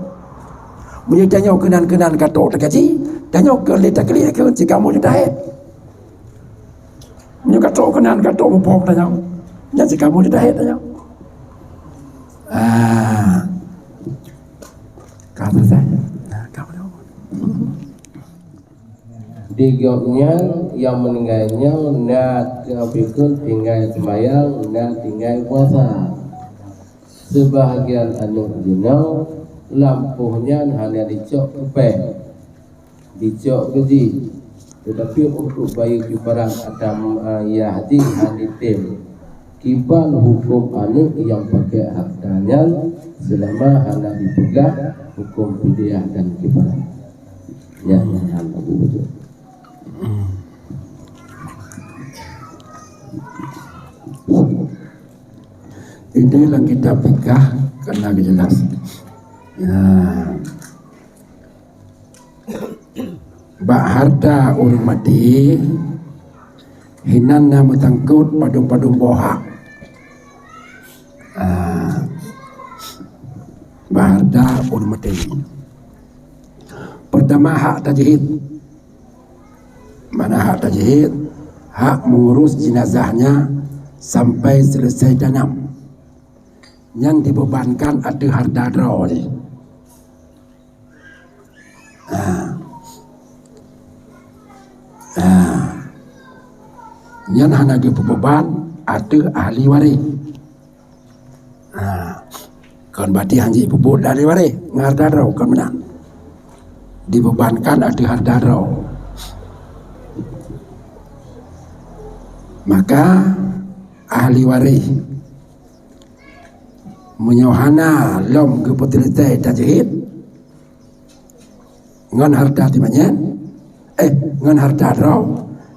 Menyedanya kenan-kenan katok terkaji, dan yang kelita-kelita ke jika kamu dah như katok kenan katok mupok tanya nya si kamu dah tanya kata saya kamu digoknya yang meninggalnya nak pikul tinggal sembahyang nak tinggal puasa. Sebahagian anu jenau lampunya hanya dicok kepe dicok gaji. Tetapi untuk bayi kibaran Adam Yahdi Hanitim kiban hukum anu yang pakai hartanya selama hanya dipegang hukum fidyah dan kibaran. Ya, Abu betul. Ini yang kita fikah kena jelas. Ya. Bak harta orang mati hinan nama tangkut padung-padung bohak. Bak harta orang mati. Pertama hak tajhid. Mana hak tajhid? Hak mengurus jenazahnya sampai selesai tanam. Yang dibebankan ada harta draw ni. Yang hanya dibeban ada ahli waris. Kan berarti hanji bubut dari waris harta draw kan benar. Dibebankan ada harta draw. Maka ahli waris menyohana lom ke petilitai tajhid ngan harta timanyen ngan harta draw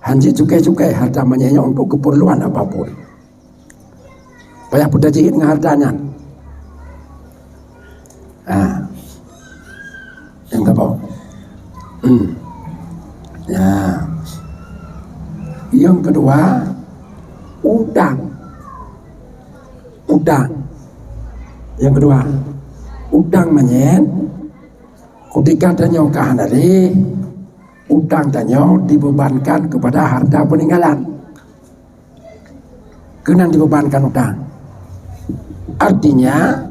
hanji cukai-cukai harta manyanya untuk keperluan apapun payah petajhid ngan hartanya yang apa ya yang kedua utang yang kedua utang manyen ketika tanya kahanari utang tanya dibebankan kepada harta peninggalan kena dibebankan utang artinya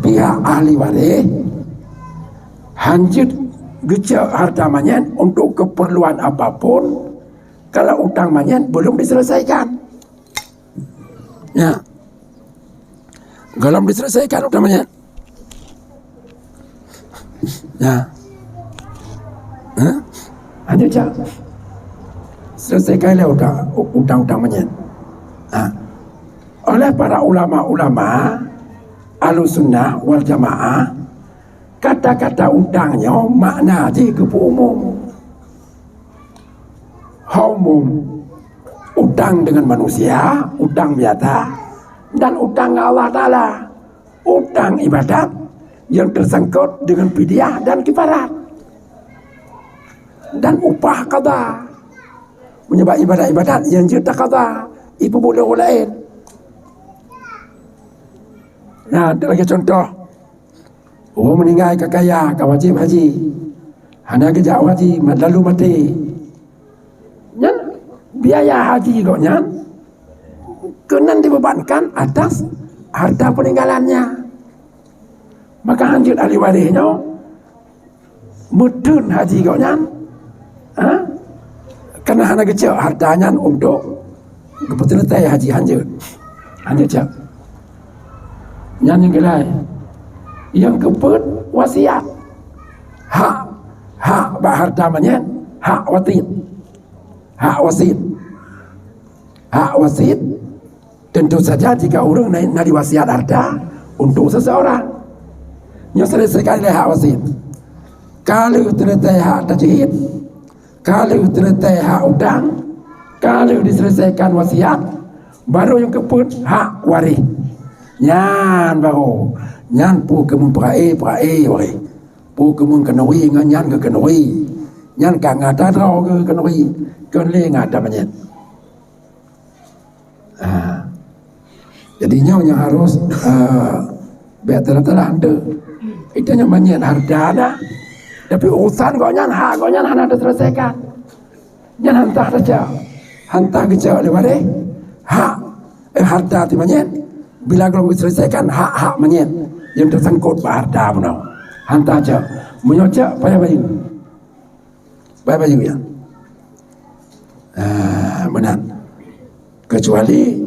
pihak ahli waris hanjut gecek harta manyen untuk keperluan apapun kalau utang manyen belum diselesaikan ya belum diselesaikan utang manyen ya hanya cak selesaikanlah utang manyen oleh para ulama-ulama Ahlussunnah wal Jamaah kata-kata utangnya makna je ke umum utang dengan manusia, utang biasa dan utang Allah Ta'ala, utang ibadat yang tersangkut dengan fidyah dan kifarat dan upah qada menyebab ibadat-ibadat yang juta qada ibu boleh lain. Nah, ada lagi contoh meninggal kekaya ke wajib haji hanya kejak haji lalu mati biaya haji koknya kena dibebankan atas harta peninggalannya. Maka hanjut ahli warisnya mudun haji koknya Karena anak kecil hartanya untuk kebetulan haji hanya cak. Yang kelai, yang keput wasiat, hak harta manyen, hak wasit. Tentu saja jika orang nak diwasiat harta untuk seseorang, yang selesaikan oleh hak wasit. Kalau terletak hak tajhid, kalau terletak hak udang, kalau diselesaikan wasiat, baru yang keput hak waris. Nyan baru nyan pu kemun prae wari pu kemun kenoi ngan ke kenoi nyan ka ngata draw ke kenoi kan le ngata banyak. Jadinya yang harus betul anda itu yang banyak harta ada, tapi urusan kau nyan hak kau nyan ada selesaikan nyan hantar kerja lewat hak harta ti banyak. Bila kalau diselesaikan hak menyet yang tersangkut harta pun hantar aja menyocak payah baju ya. Benar. Kecuali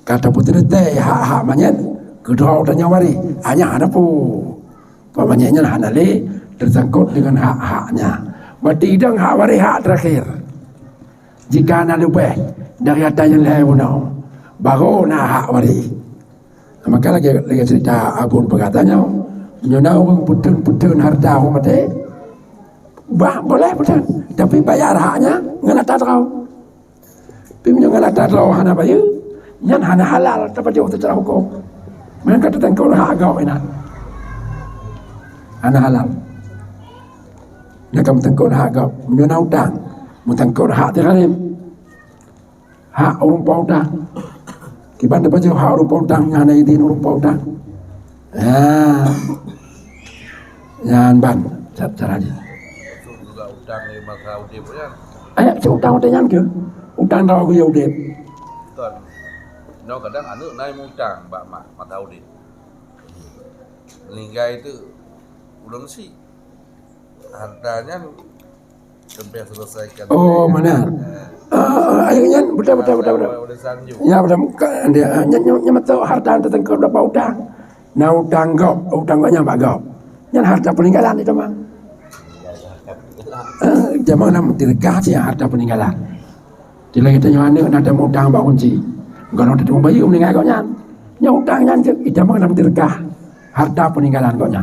kata putri teh hak menyet kedua dan nyawari hanya ada pemanyetnya hanya le tersangkut dengan hak-haknya. Berarti idang hak wari hak terakhir. Jika anda lupa dari harta yang lain pun baru nak hak wari. Maka lagi cerita abun berkatanya menyona orang putun harta orang mati boleh putun tapi bayar haknya ngana tadraw tapi ngana tadraw hana bayu nyan hana halal tapi jauh secara hukum mereka tertengkol hak agak enak hana halal mereka tertengkol hak agak menyona utang tertengkol hak teralim hak orang pautang kiban dapat jauh hak rupa utang ngana idin rupa utang yan ban cara aja juga utang di masa udip ya utang yang ke utang tahu aku ya udip kan no kadang anak naik utang mbak mata udip meninggal itu udah sih hartanya sampai selesaikan mana akhirnya betul. Ya betul. Dia nyamat tahu harta tertengkar berapa utang. Nah utang gaknya mbak gap. Yang harta peninggalan itu mah. Jangan nak dirgah sih harta peninggalan. Bila kita nyawa ni ada utang mbak kunci. Kalau ada bayi meninggal gaknya. Yang utangnya itu mah nak dirgah harta peninggalan gaknya.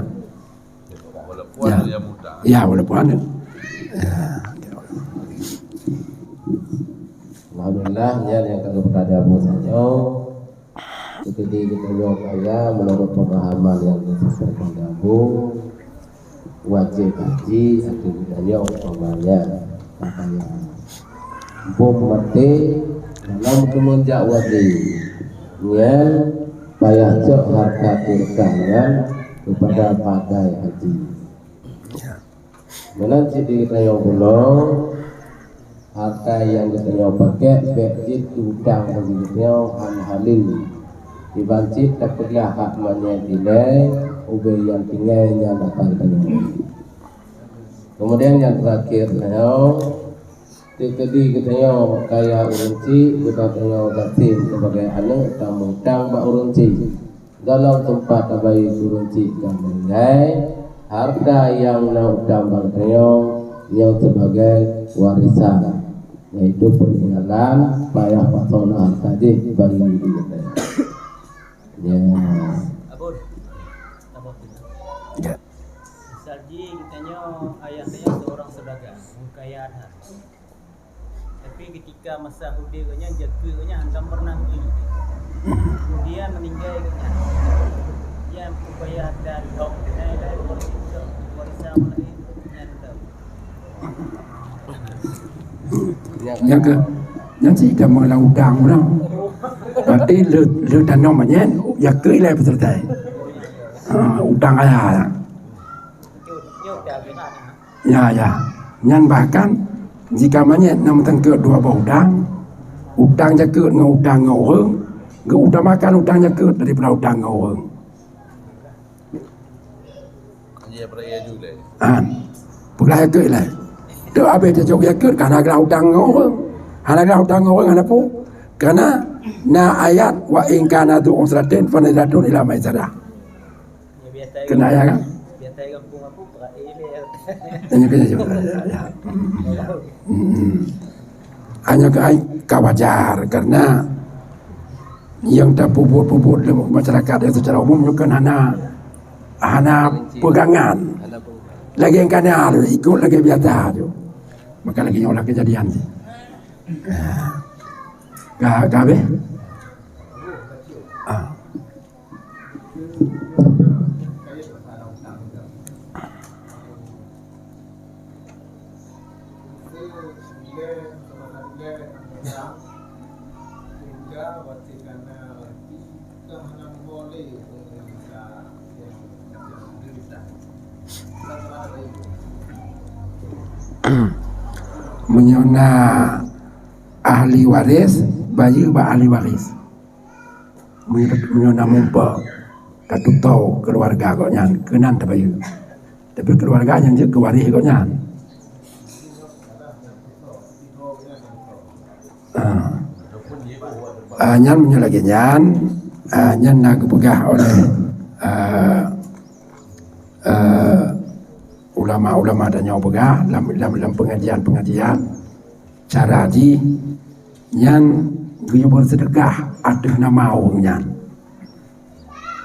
Walaupun dia muda. Ya walaupun. Alhamdulillah yang kepada Abu Sanyo itu kita kaya menurut pemahaman yang disampaikan Abu wajib haji aktivitasnya umpamanya makanya bom mati dalam kemenjak wajib yang payah cok harta tirkangan kepada pakai haji menanti kita yang belum harta yang kita pakai bejit utang begitnya halil dibancit tak perlu hak mana nilai ubah yang tinggalnya dapat kemudian yang terakhir tadi kita kaya urunci kita datin sebagai anak tamu utang bak urunci dalam tempat abai urunci dan menilai harta yang nak utang bak yang sebagai warisan yaitu peninggalan payah pasona tadi bagi diri kita. Ya. Abun. Ya. Misalnya kitanya ayahnya seorang saudagar, kaya ada. Tapi ketika masa hudanya jatuhnya hantam pernah beli. Kemudian meninggal katanya. Yang upaya dari dok dari warisan lain yang tahu. Yang sih dah mula udang dah. Berarti lu tanam macam ya kiri lah betul tak? Udang ayah. Ya. Yang bahkan jika macam nama tengke dua udang, udang jaga dengan udang ngawang, udang makan udang jaga daripada udang ngawang. Dia peraya juga. Pulai kiri lah. Tu habis dia jauh yakut karena gelau hutang orang. Hana gelau hutang orang ana pu. Karena na ayat wa in kana tu usratin fa nadatun ila maisarah. Kena ayat kan? Biasa kampung aku pak ini. Hanya kena juga. Hanya ke wajar karena yang tak puput masyarakat yang secara umum juga hana pegangan. Lagi yang kena ikut lagi biasa tu. Maka lagi nyolah kejadian sih. Gabe? Menyona ahli waris bayi ba ahli waris menyona mumpa katu tau keluarga kok nyan kenan ta bayi tapi keluarga yang je kewaris kok nyan nyan menyona lagi nyan nak pegah oleh ulama-ulama dan yang pegah dalam pengajian cara di yang guyu bersedekah ada nama orangnya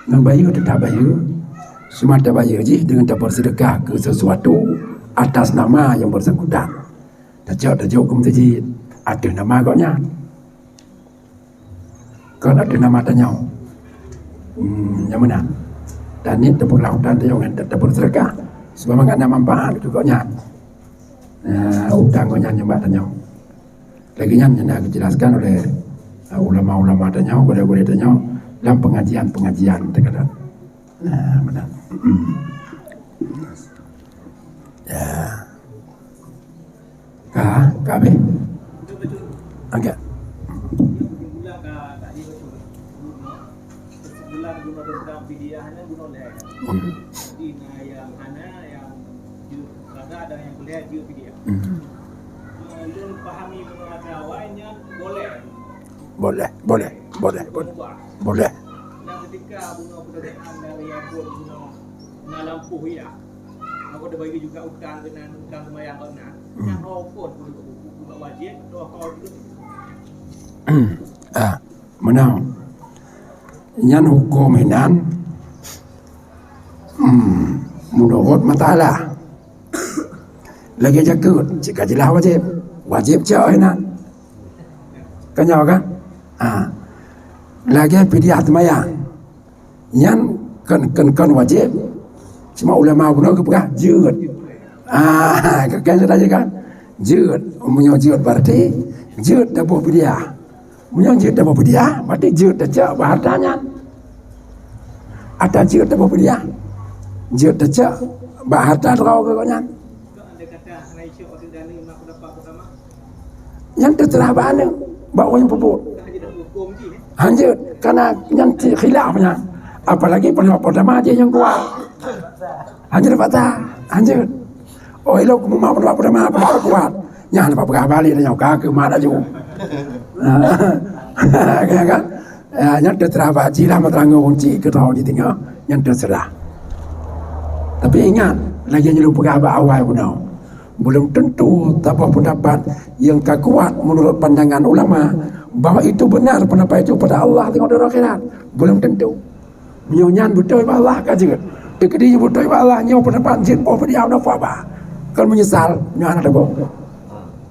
dengan bayu tetap bayu semata bayu je dengan tak bersedekah ke sesuatu atas nama yang bersangkutan tak jauh ke masjid ada nama agaknya kalau ada nama tanya yang mana dan ini tak berlautan yang tak bersedekah sebab enggak ada manfaat juga nya utang kok nya mbak tanya lagi nya dijelaskan oleh ulama-ulama tanya gede-gede tanya dalam pengajian terkadang benar ya kami agak sebulan guna tentang fidyahnya guna oleh yang mana yang kagak ada yang kuliah dia fidyah. Lu pahami mengenai awalnya boleh. Dan ketika bunga pekerjaan dari yang guna nalampuh ya, aku ada bagi juga utang dengan utang sembahyang kena. Yang pun bukan wajib, kau juga. Menang. Nyan hukum inan menurut matalah lagi jakut jika jelas wajib cak inan kenyawa kan lagi fidyah sembahyang nyan kan wajib cuma ulama pun ke pegah jeut kan sudah kan jeut punya jeut berarti jeut dapat fidyah punya jeut dapat fidyah berarti jeut dah cak hartanya ada jeut dapat fidyah jeut dah cak harta terau ke kanya yang terserah mana bawa yang puput hanjut karena yang khilafnya apalagi pendapat pertama aja yang kuat hanjut hanjut elok mau pendapat pertama pendapat kuat yang dapat pegah balik dan yang kaki mana juga kan yang terserah baji lah materangga kunci ketau di tengah yang terserah tapi ingat lagi yang lupa pegah awal pun belum tentu apa pendapat yang kuat menurut pandangan ulama bahwa itu benar pendapat itu pada Allah tengok dari akhirat belum tentu nyonyan betul pada Allah kan juga dekedi betul pada Allah nyaw pendapat jin apa dia apa kalau menyesal nyaw ada boh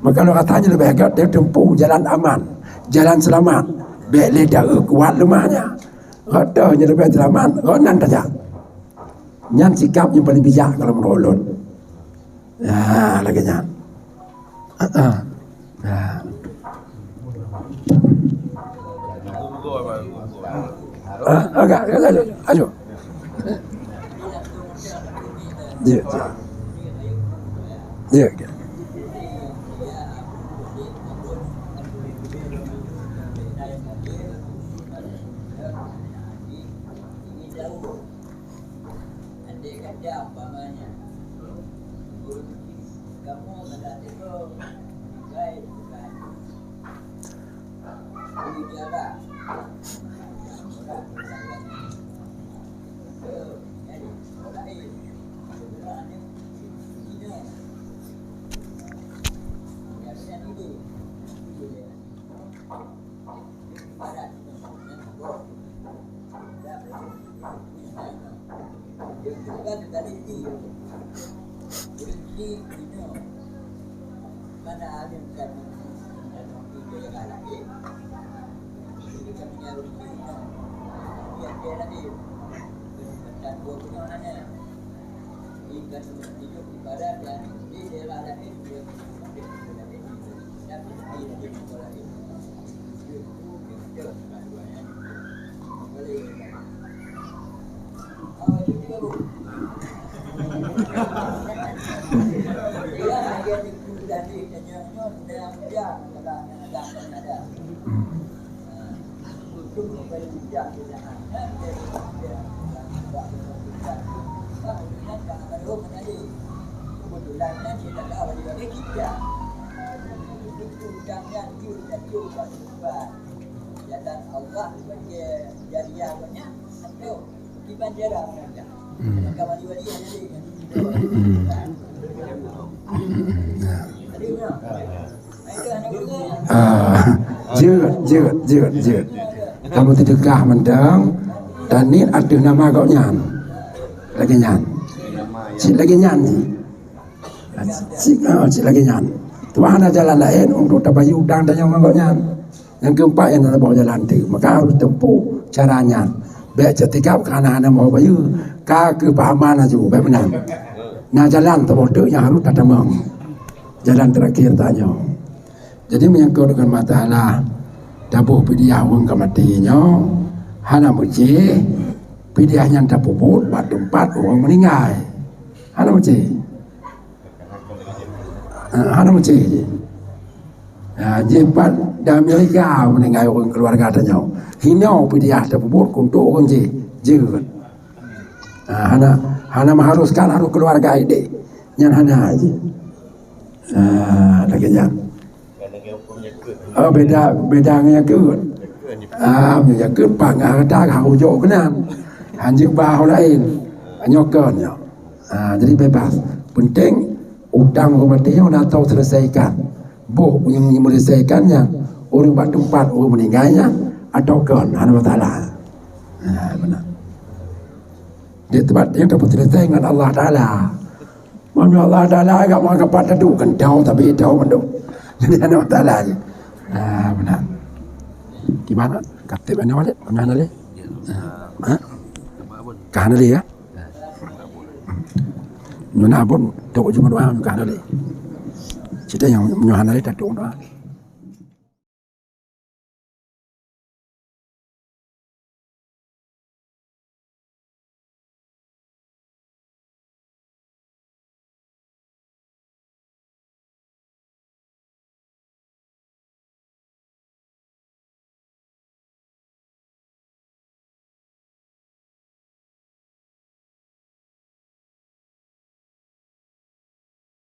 maka kalau katanya lebih agak dia tempuh jalan aman jalan selamat baik lidah kuat lemahnya katanya lebih selamat ronan saja nyan sikap yang paling bijak kalau menurut ya lagi nya agak ayo dia Jut. Kamu tidakah mendang dan ni ada nama kau nyan. Lagi nyan. Cik lagi nyan ni. Cik lagi nyan. Tuhan ada jalan lain untuk tabayu udang dan yang kau nyan. Yang keempat yang tak bawa jalan tu, maka harus tempuh caranya. Baik cetikap kerana anda mau bayu, kah kepahaman aja, baik benar. Nah jalan terbodoh yang harus tak temang. Jalan terakhir tanya. Jadi menyangkut dengan masalah dabuh pidiah wong kematinya, hana muci pidiah yang dabuh bot batu empat orang meninggal. Hana muci, hana muci. Jepat di Amerika meninggal orang keluarga tanya. Hina pidiah dabuh bot untuk orang jeut. Hana mengharuskan harus keluarga ide. Yang hana aja. Lagi yang. Beda dengan kut. Yang kut panggah dah kau jauh kenan. Anjing bahu lain. Nyokonnya. Jadi bebas. Penting utang kematian dah tahu selesaikan. Boh yang menyelesaikannya orang batu empat orang meninggalnya atau kan hana masalah. Benar. Di tempat yang dapat selesai dengan Allah Taala. Mana Allah Taala agak menganggap pada tu kan tahu tapi tahu mendung. Jadi hana masalah. Benar. Gimana? Kapten mana wale? Mana le? Kahana le ya? Mana pun tak cuma doa kahana le. Cerita yang menyuhana le tak doa.